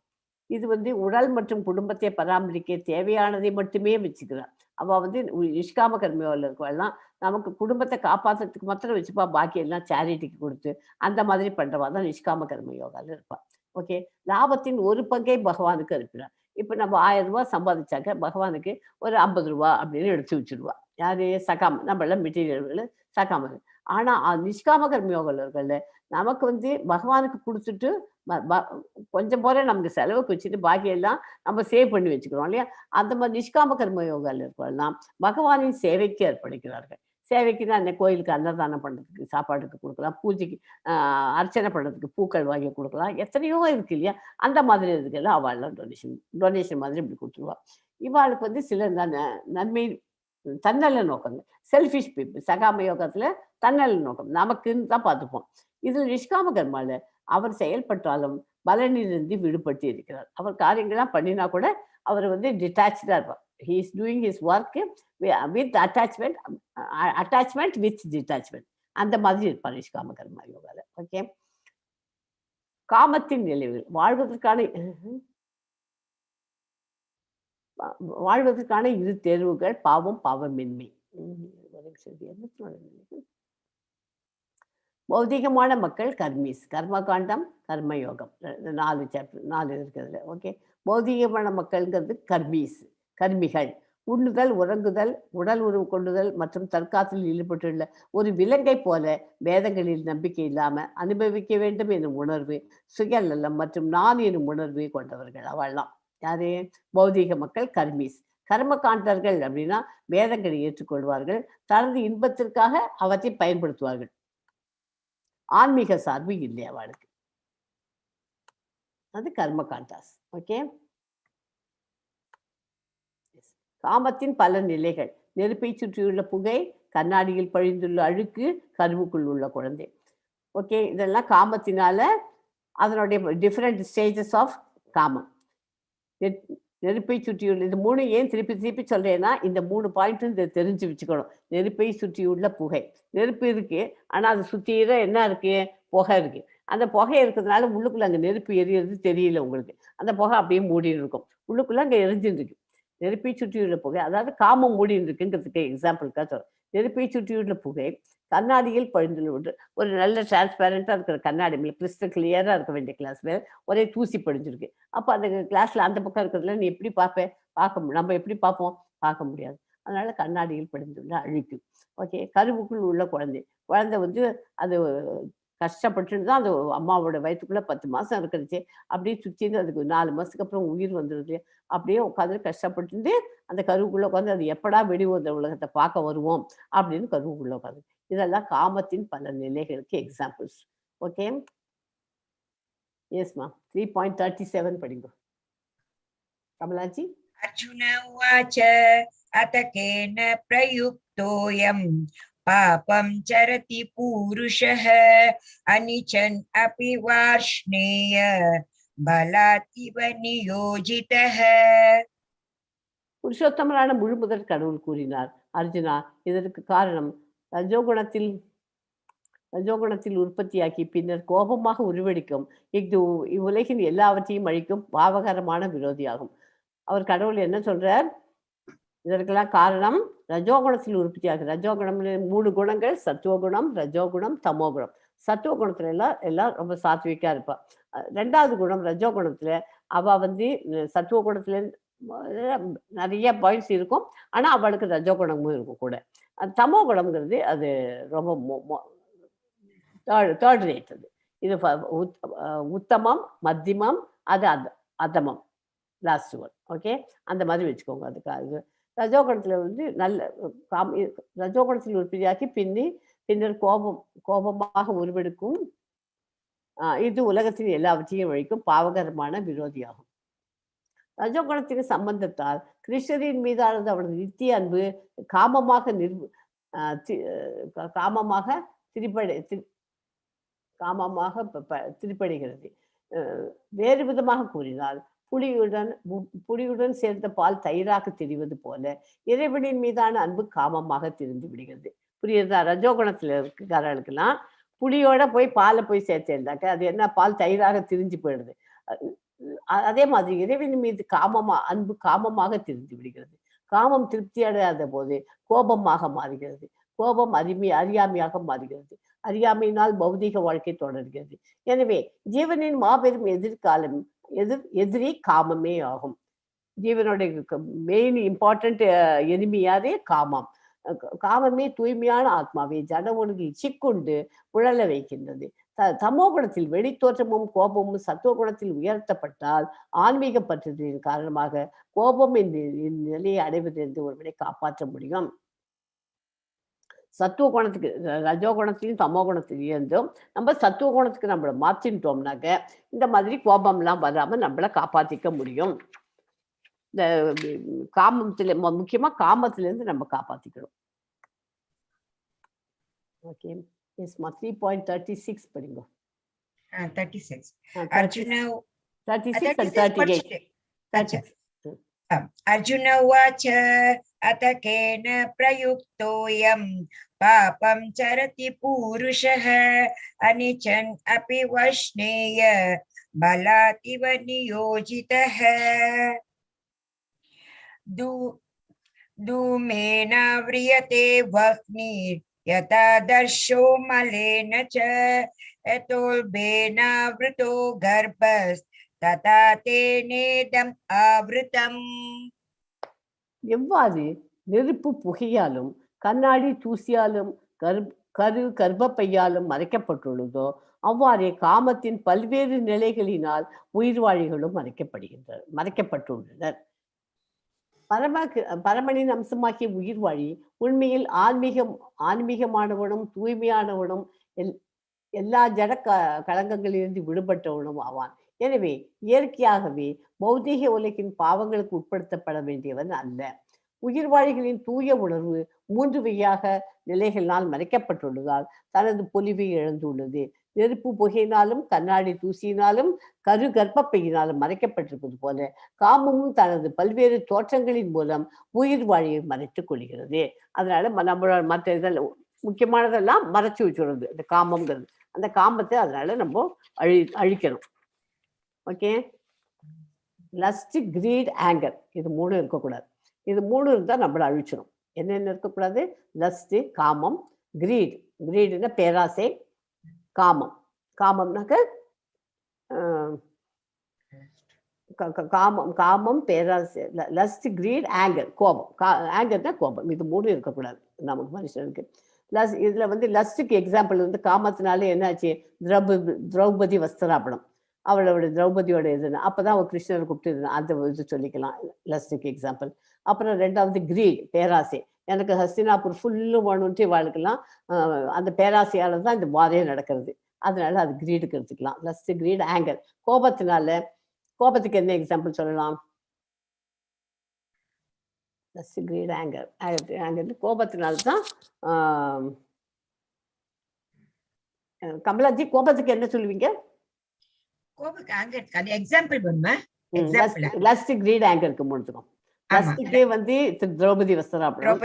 இது உடல் மற்றும் குடும்பத்தை பராமரிக்க தேவையானதை மட்டுமே வச்சுக்கிறார். அவ நிஷ்காம கர்மயோகத்துல இருக்கவள்லாம் நமக்கு குடும்பத்தை காப்பாத்துறதுக்கு மாத்திரம் வச்சுப்பா, பாக்கி எல்லாம் சேரிட்டிக்கு கொடுத்து அந்த மாதிரி பண்றவா தான் நிஷ்காம கர்ம யோகால இருப்பா. ஓகே. லாபத்தின் ஒரு பங்கை பகவானுக்கு அனுப்பினார். இப்ப நம்ம 1000 ரூபாய் சம்பாதிச்சாக்க பகவானுக்கு ஒரு 50 ரூபாய் அப்படின்னு எடுத்து வச்சிருவா. யாரு? சகாம நம்மள மெட்டீரியல் சகாம. ஆனா நிஷ்காம கர்ம யோகத்துல நமக்கு பகவானுக்கு கொடுத்துட்டு கொஞ்சம் போல நமக்கு செலவுக்கு வச்சுட்டு பாக்கி எல்லாம் நம்ம சேவ் பண்ணி வச்சுக்கிறோம் இல்லையா? அந்த மாதிரி நிஷ்காம கர்ம யோகால இருக்கலாம் பகவானின் சேவைக்கு அர்ப்பணிக்கிறார்கள். சேவைக்கு தான் அந்த கோயிலுக்கு அன்னதானம் பண்றதுக்கு சாப்பாடுக்கு கொடுக்கலாம், பூஜைக்கு அர்ச்சனை பண்றதுக்கு பூக்கள் வாங்கி கொடுக்கலாம், எத்தனையோ இருக்கு இல்லையா? அந்த மாதிரி இதுக்கெல்லாம் அவள்லாம் டொனேஷன் மாதிரி இப்படி கொடுத்துருவா. இவாளுக்கு சில நன்மை தன்னல நோக்கங்க, செல்ஃபிஷ் பீப்புள். சகாம யோகத்துல தன்னல நோக்கம் நமக்குன்னு தான் பார்த்துப்போம். இதில் நிஷ்காம கர்மால அவர் செயல்பட்டாலும் பலனிலிருந்து விடுபட்டு இருக்கிறார். அவர் காரியங்கள்லாம் பண்ணினா கூட அவர் டிட்டாச்சா இருப்பார். He is doing his work with attachment with detachment. அந்த மாதிரி இருப்பார் நிஷ்காம கர்மா யோகால. ஓகே. காமத்தின் நிலைவில் வாழ்வதற்கான இரு தேர்வுகள் பாவம், பாவமின்மை. பௌதிகமான மக்கள் கர்மீஸ், கர்மகாண்டம், கர்மயோகம். 4 சாப்டர் 4 இருக்கிறதுல. ஓகே. பௌதிகமான மக்கள்ங்கிறது கர்மீஸ், கர்மிகள். உண்ணுதல், உறங்குதல், உடல் உறவு கொண்டுதல் மற்றும் தற்காத்தில் ஈடுபட்டுள்ள ஒரு விலங்கை போல வேதங்களில் நம்பிக்கை இல்லாம அனுபவிக்க வேண்டும் எனும் உணர்வு, சுயநலம் மற்றும் நான் எனும் உணர்வு கொண்டவர்கள் அவள்லாம். யாரு? பௌதிக மக்கள் கர்மீஸ். கர்மகாண்டர்கள் அப்படின்னா வேதங்களை ஏற்றுக்கொள்வார்கள், தனது இன்பத்திற்காக அவற்றை பயன்படுத்துவார்கள். ஆன்மீக சார்பு இல்லை அவளுக்கு. அது கர்மகாண்டாஸ். ஓகே. காமத்தின் பல நிலைகள். நெருப்பை சுற்றியுள்ள புகை, கண்ணாடியில் பழிந்துள்ள அழுக்கு, கருவுக்குள் உள்ள குழந்தை. ஓகே. இதெல்லாம் காமத்தினால அதனுடைய டிஃப்ரெண்ட் ஸ்டேஜஸ் ஆஃப் காமம். நெருப்பை சுற்றியுள்ள இது 3 ஏன் திருப்பி திருப்பி சொல்றேன்னா இந்த 3 பாயிண்ட் தெரிஞ்சு வச்சுக்கணும். நெருப்பை சுற்றியுள்ள புகை. நெருப்பு இருக்கு, ஆனா அது சுத்திர என்ன இருக்கு? புகை இருக்கு. அந்த புகை இருக்கிறதுனால உள்ளுக்குள்ள அங்க நெருப்பு எரியறது தெரியல உங்களுக்கு. அந்த புகை அப்படியே மூடின்னு இருக்கும். உள்ளுக்குள்ள அங்க எரிஞ்சுட்டு இருக்கு. நெருப்பை சுற்றியுள்ள புகை, அதாவது காமம் மூடின்னு இருக்குங்கிறதுக்கு எக்ஸாம்பிளுக்காக சொல்றேன். நெருப்பை சுற்றியுள்ள புகை கண்ணாடியில் பழிந்துள்ள ஒரு நல்ல டிரான்ஸ்பேரண்டா இருக்கிற கண்ணாடி மேல கிறிஸ்டல் கிளியரா இருக்க வேண்டிய கிளாஸ் மேல ஒரே தூசி படிஞ்சிருக்கு. அப்ப அந்த கிளாஸ்ல அந்த பக்கம் இருக்கிறதுல நீ எப்படி பார்ப்ப? நம்ம எப்படி பார்ப்போம்? பார்க்க முடியாது. அதனால கண்ணாடியில் படிந்துள்ள அழுக்கு. ஓகே. கருவுக்குள் உள்ள குழந்தை. குழந்தை அது கஷ்டப்பட்டு தான் அந்த அம்மாவோட வயிற்றுக்குள்ள 10 மாசம் இருக்கிறச்சு. அப்படியே சுற்றின்னு அதுக்கு 4 மாசத்துக்கு அப்புறம் உயிர் வந்துடுது. அப்படியே உட்காந்து கஷ்டப்பட்டு அந்த கருவுக்குள்ள உட்காந்து அது எப்படா வெளிவந்த உலகத்தை பார்க்க வருவோம் அப்படின்னு கருவுக்குள்ள உட்காந்து. இதெல்லாம் காமத்தின் பல நிலைகளுக்கு எக்ஸாம்பிள்ஸ். ஓகே. எஸ்மா. 3.37 படிங்க கமலாஜி. அர்ஜுன உவாச்ச அத கேன பிரயுக்தோயம் பாபம் சரதி பூருஷः அனிச்சன் அபி வார்ஷ்ணேய பலாதிவ நியோஜிதः. புருஷோத்தமரான முழுமுதற் கடவுள் கூறினார், அர்ஜுனா, இதற்கு காரணம் ரஜோகுணத்தில் உற்பத்தியாக்கி பின்னர் கோபமாக உருவெடுக்கும் இவ்வுலகின் எல்லாவற்றையும் அழிக்கும் பாவகரமான விரோதியாகும். அவர் கடவுள் என்ன சொல்றார்? இதற்கெல்லாம் காரணம் ரஜோகுணத்தில் உற்பத்தியாகும். ரஜோகுணம் 3 குணங்கள்: சத்துவகுணம், ரஜோகுணம், தமோகுணம். சத்துவகுணத்துல எல்லாம் ரொம்ப சாத்விக்கா இருப்பா. 2வது குணம் ரஜோகுணத்துல அவ சத்துவகுணத்துல நிறைய பாயிண்ட்ஸ் இருக்கும், ஆனா அவளுக்கு ரஜோகுணமும் இருக்கும் கூட. தமோ குணம்ங்கிறது அது ரொம்ப தேர்ட் ரேட். அது இது உத்தமம், மத்தியமம், அது அதமம், லாஸ்ட் ஒன். ஓகே, அந்த மாதிரி வச்சுக்கோங்க. அதுக்கு ரஜோகுணத்துல வந்து நல்ல ரஜோகுணத்தில் உற்பத்தியாக்கி பின்னர் கோபமாக உருவெடுக்கும். இது உலகத்தின் எல்லாவற்றையும் வழிக்கும் பாவகரமான விரோதியாகும். ரஜோகுணத்தின் சம்பந்தத்தால் கிருஷ்ணரின் மீதானது அவனது நித்திய அன்பு காமமாக காமமாக திருப்படைகிறது. வேறு விதமாக கூறினால் புளியுடன் சேர்ந்த பால் தயிராக தெரிவது போல இறைவனின் மீதான அன்பு காமமாக திரிந்து விடுகிறது. புரியுதா? ரஜோகுணத்துல இருக்காரர்களுக்கெல்லாம் புளியோட போய் பாலை போய் சேர்த்தேன்னாக்க அது என்ன, பால் தயிராக திரிஞ்சு போயிடுது. அதே மாதிரி இறைவன் மீது அன்பு காமமாக திரிந்து விடுகிறது. காமம் திருப்தி அடையாத போது கோபமாக மாறுகிறது. கோபம் அறியாமையாக மாறுகிறது. அறியாமையினால் பௌதிக வாழ்க்கை தொடர்கிறது. எனவே ஜீவனின் மாபெரும் எதிரி காமமே ஆகும். ஜீவனுடைய மெயின் இம்பார்ட்டன்ட் எனிமியாரே காமம். காமமே தூய்மையான ஆத்மாவை ஜட ஒழுங்கில் சிக்குண்டு உழல வைக்கின்றது. தமோ குணத்தில் வெளித்தோற்றமும் கோபமும் சத்துவ குணத்தில் உயர்த்தப்பட்டால் ஆன்மீக பற்றுதலின் காரணமாக கோபம் நிலையை அடைவதிலிருந்து ஒருவரை காப்பாற்ற முடியும். சத்துவ குணத்துக்கு ரஜோ குணத்திலையும் தமோ குணத்திலையும் இருந்தும் நம்ம சத்துவ குணத்துக்கு நம்மளை மாற்றிட்டோம்னாக்க இந்த மாதிரி கோபம்லாம் வராம நம்மளை காப்பாற்றிக்க முடியும். இந்த காமத்துல முக்கியமா காமத்திலிருந்து நம்ம காப்பாத்திக்கணும். ஓகே, எஸ்மா 3.36 படிங்க. 36 Arjuna 36 and 38. अर्जुन उवाच अत केन प्रयुक्तोऽयं पापं चरति पूरुषः अनिचन् अपि वैष्णेय बलातिव नियोजितः धूमेन व्रियते वह्निर् यथा दर्शो मलेन च यतोल्बेनावृतो गर्भस् तथा तेनेदम् आवृतम्. எவ்வாறு நெருப்பு புகையாலும் கண்ணாடி தூசியாலும் கர்ப்பப்பையாலும் மறைக்கப்பட்டுள்ளதோ அவ்வாறே காமத்தின் பல்வேறு நிலைகளினால் உயிர்வாழிகளும் மறைக்கப்பட்டுள்ளனர். பரமனின் அம்சமாகிய உயிர்வாழி உண்மையில் ஆன்மீகமானவனும் தூய்மையானவனும் எல்லா ஜட களங்கங்களிலிருந்து விடுபட்டவனும் ஆவான். எனவே இயற்கையாகவே பௌதீக உலகின் பாவங்களுக்கு உட்படுத்தப்பட வேண்டியவன் அல்ல. உயிர்வாழிகளின் தூய உணர்வு 3 வகையாக நிலைகளினால் மறைக்கப்பட்டுள்ளதால் தனது பொலிவை இழந்துள்ளது. நெருப்பு புகையினாலும் கண்ணாடி தூசியினாலும் கர்ப்பப்பையினாலும் மறைக்கப்பட்டிருப்பது போல காமமும் தனது பல்வேறு தோற்றங்களின் மூலம் உயிர்வாழியை மறைத்துக் கொள்கிறது. அதனால நம்மளோட மற்ற இதெல்லாம் முக்கியமானதெல்லாம் மறைச்சு வச்சுடுறது இந்த காமம்ங்கிறது. அந்த காமத்தை அதனால நம்ம அழிக்கணும். ஓகே, லஸ்ட், கிரீட், ஆங்கர், இது 3 இருக்கக்கூடாது. இது 3 இருந்தால் நம்மளை அழிச்சிடும். என்னென்ன இருக்கக்கூடாது? லஸ்ட், காமம், கிரீடுன்னா பேராசை, காமம்னாக்க காமம் பேராசை, லஸ்ட், கிரீட், ஆங்கர், கோபம். ஆங்கர்னா கோபம். இது 3 இருக்கக்கூடாது நமக்கு மனுஷனுக்கு. இதுல வந்து லஸ்ட்டுக்கு எக்ஸாம்பிள் வந்து காமத்தினால என்னாச்சு, திரௌபதி வஸ்திராபணம், அவளோட திரௌபதியோட இதுன்னு அப்பதான் அவள் கிருஷ்ணரை கூப்பிட்டு அந்த இது சொல்லிக்கலாம் லஸ்ட்டுக்கு எக்ஸாம்பிள். அப்புறம் 2வது கிரீட், பேராசை. எனக்கு ஹஸ்தினாபுர் ஃபுல்லு வேணும்ட்டு வாழ்க்கலாம். அந்த பேராசையால தான் இந்த வாரே நடக்கிறது. அதனால அது கிரீடுக்கு எடுத்துக்கலாம். Lust, greed, anger. கோபத்துக்கு என்ன எக்ஸாம்பிள் சொல்லலாம்? லஸ்ட், கிரீட், ஆங்கர் கோபத்தினால்தான். கமலாஜி, கோபத்துக்கு என்ன சொல்லுவீங்க? Lost, greet, ஆங்கருக்கு முடிச்சுக்கோம். லஸ்ட்க்கு வந்து திரௌபதி வஸ்திராபணம்,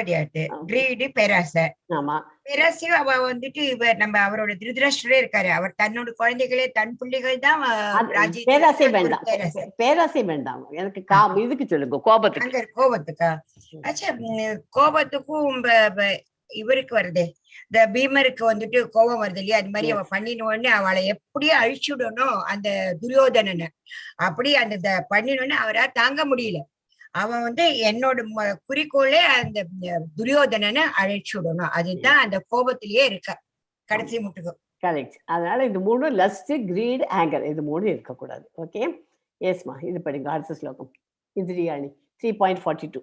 கிரீட் பேராசை. ஆமா, பேராசை அவ வந்துட்டு நம்ம அவரோட திருதராஷ்டிரே இருக்காரு, அவர் தன்னோட குழந்தைகளே தன் பிள்ளைகள் தான். பேராசை வேண்டாம், பேராசை வேண்டாம் எனக்கு. இதுக்கு சொல்லுங்க, கோபத்துக்கா? ஆச்சா, கோபத்துக்கும் இவருக்கு வருதே, இந்த பீமருக்கு வந்துட்டு கோபம் வருது இல்லையா, அது மாதிரி அவ பண்ணினோடனே அவளை எப்படியோ அழிச்சுடணும் அந்த துரியோதனனை. அப்படி அந்த பண்ணினோடனே அவரால் தாங்க முடியல. அவன் வந்து என்னோட குறிக்கோளே அந்த துரியோதனனை அழைச்சு விடணும். அதுதான் அந்த கோபத்திலேயே இருக்க கடைசி முட்டுக்கு. கரெக்ட். அதனால இது 3 லஸ்ட், கிரீட், ஆங்கர் இது 3 இருக்கக்கூடாது. ஓகே, எஸ்மா. இது படிங்க அடுத்த ஸ்லோகம். இந்திரியாணி 3.42.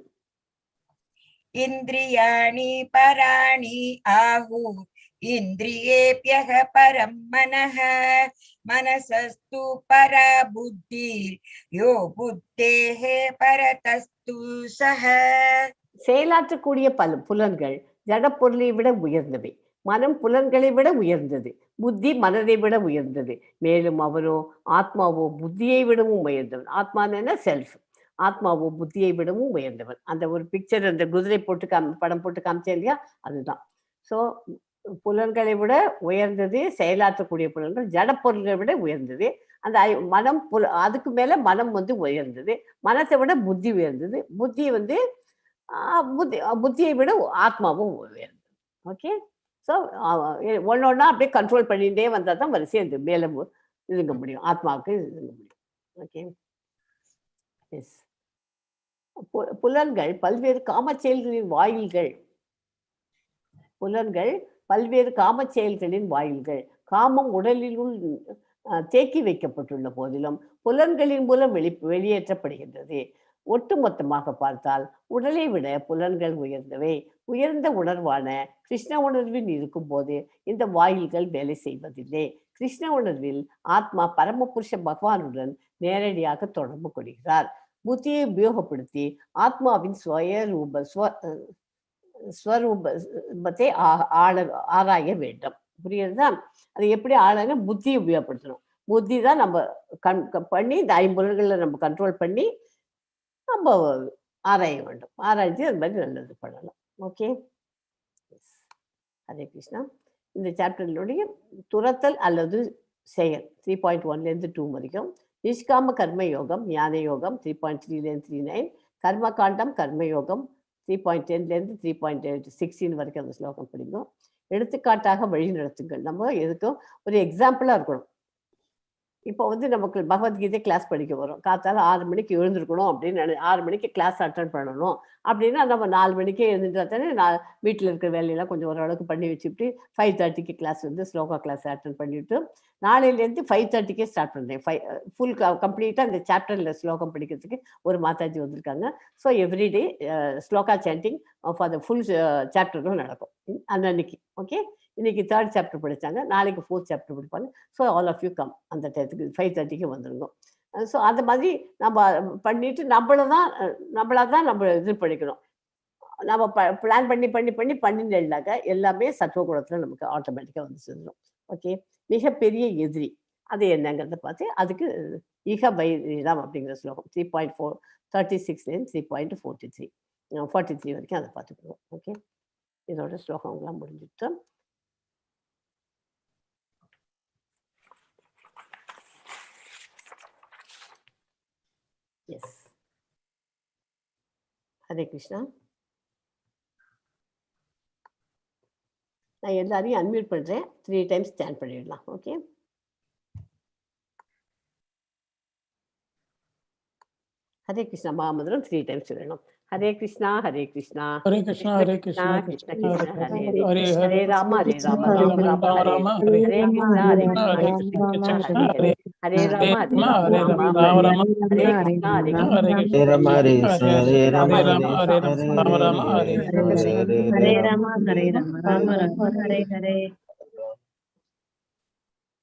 இந்திரியாணி பராணி ஆஹு இந்திரியேப்யஹ பரம் மனஹ மனசஸ்து பரா புத்திர் யோ புத்தேஹே பரதஸ்து சஹ. செயலாற்றக்கூடிய புலன்கள் ஜடப்பொருளை விட உயர்ந்தவை. மனம் புலன்களை விட உயர்ந்தது. புத்தி மனதை விட உயர்ந்தது. மேலும் அவரோ ஆத்மாவோ புத்தியை விடவும் உயர்ந்தவன். ஆத்மானா செல்ஃப். ஆத்மாவோ புத்தியை விடவும் உயர்ந்தவன். அந்த ஒரு பிக்சர் அந்த குதிரை போட்டு படம் போட்டு காமிச்சேன் இல்லையா, அதுதான். ஸோ புலன்களை விட உயர்ந்தது செயலாற்றக்கூடிய புலன்கள். ஜடப்பொருள்களை விட உயர்ந்தது அந்த மனம். அதுக்கு மேல மனம் வந்து உயர்ந்தது. மனத்தை விட புத்தி உயர்ந்தது. புத்தி வந்து புத்தியை விட ஆத்மாவும் உயர்ந்தது. ஓகே, ஸோ ஒன்னொன்னா அப்படியே கண்ட்ரோல் பண்ணிட்டே வந்தால் தான் வரிசை அந்த மேலே இதுங்க முடியும், ஆத்மாவுக்கு இதுங்க முடியும். Okay, yes. புலன்கள் பல்வேறு காம செயல்களின் வாயில்கள். புலன்கள் பல்வேறு காம செயல்களின் வாயில்கள். காமம் உடலினுள் தேக்கி வைக்கப்பட்டுள்ள போதிலும் புலன்களின் மூலம் வெளியேற்றப்படுகின்றது. ஒட்டுமொத்தமாக பார்த்தால் உடலை விட புலன்கள் உயர்ந்தவை. உயர்ந்த உணர்வான கிருஷ்ண உணர்வில் இருக்கும் போது இந்த வாயில்கள் வேலை செய்வதில்லை. கிருஷ்ண உணர்வில் ஆத்மா பரமபுருஷ பகவானுடன் நேரடியாக தொடர்பு கொள்கிறார். புத்தியை உபயோகப்படுத்தி ஆத்மாவின் ஸ்வரூபத்தை ஆராய வேண்டும். புரியுதுதா? அது எப்படி ஆராய? புத்தியை உபயோகப்படுத்தணும். புத்தி தான் நம்ம பண்ணி இந்த ஐம்பொருள்களை நம்ம கண்ட்ரோல் பண்ணி நம்ம ஆராய வேண்டும். ஆராய்ச்சி அது மாதிரி நல்லது பண்ணலாம். ஓகே, ஹரே கிருஷ்ணா. இந்த சாப்டர்களுடைய துரத்தல் அல்லது செயல் 3.1லேருந்து 2 வரைக்கும். நிஷ்காம கர்ம யோகம், ஞான யோகம் 3.3லேருந்து 3.9. கர்ம காண்டம் கர்ம யோகம் 3.10லேருந்து 3.16 வரைக்கும் அந்த ஸ்லோகம் படிக்கும். எடுத்துக்காட்டாக வழி நடத்துங்கள். நம்ம எதுக்கும் ஒரு எக்ஸாம்பிளா இருக்கணும். இப்போ வந்து நமக்கு பகவத்கீதை கிளாஸ் படிக்க வரும். காத்தால 6 மணிக்கு எழுந்திருக்கணும் அப்படின்னு 6 மணிக்கு கிளாஸ் அட்டன் பண்ணணும் அப்படின்னா நம்ம 4 மணிக்கே எழுந்துட்டா தானே நான் வீட்டில் இருக்கிற வேலையெல்லாம் கொஞ்சம் ஓரளவுக்கு பண்ணி வச்சுட்டு 5:30க்கு கிளாஸ் வந்து ஸ்லோகா கிளாஸ் அட்டன் பண்ணிவிட்டு நாளையிலேருந்து 5:30க்கே ஸ்டார்ட் பண்ணுறேன். ஃபுல் கம்ப்ளீட்டாக இந்த சாப்டரில் ஸ்லோகம் படிக்கிறதுக்கு ஒரு மாதாஜி வந்திருக்காங்க. So everyday shloka chanting for the full சாப்டரும் நடக்கும் அன்னைக்கு. ஓகே, இன்னைக்கு 3rd சாப்டர் படித்தாங்க, நாளைக்கு 4th சாப்டர் படிப்பாங்க. So all of you come அந்த டயத்துக்கு 5:30க்கு வந்துருங்க. ஸோ அந்த மாதிரி நம்ம பண்ணிட்டு நம்மளா தான் நம்ம இது பண்ணிக்கணும். நம்ம பிளான் பண்ணினாக்க எல்லாமே சத்துவகுணத்தில் நமக்கு ஆட்டோமேட்டிக்காக வந்து சேர்ந்துடும். ஓகே, மிகப்பெரிய எதிரி அது என்னங்கிறத பார்த்து அதுக்கு இக வைரம் அப்படிங்கிற ஸ்லோகம் 3.36லேருந்து 3.43 வரைக்கும் அதை பார்த்துக்குவோம். ஓகே, இதோட ஸ்லோகங்கள்லாம் முடிஞ்சுட்டு எஸ். ஹரே கிருஷ்ணா. நான் எல்லாரையும் அன்மியூட் பண்ணுறேன். 3 டைம்ஸ் ஸ்டாண்ட் பண்ணிடலாம். ஓகே, ஹரே கிருஷ்ணா மகாமந்திரம் 3 டைம்ஸ் சொல்லணும். Hare Krishna Hare Krishna Hare Krishna Hare Krishna Krishna Krishna Hare Hare Hare, Hare Hare Rama Hare Rama Rama Rama Hare Rama Hare, Hare Hare Krishna Hare Krishna Hare Krishna Krishna Krishna Hare Hare, Hare Hare Rama Hare Hare Rama Rama Rama Rama Rama Rama Hare Krishna Hare Hare Krishna Krishna Krishna Hare Krishna Hare Hare Rama Hare Hare Rama Rama Hare Rama Rama Rama Hare Hare Hare Hare. Hare Rama, Hare Rama, Rama Rama, Hare Hare.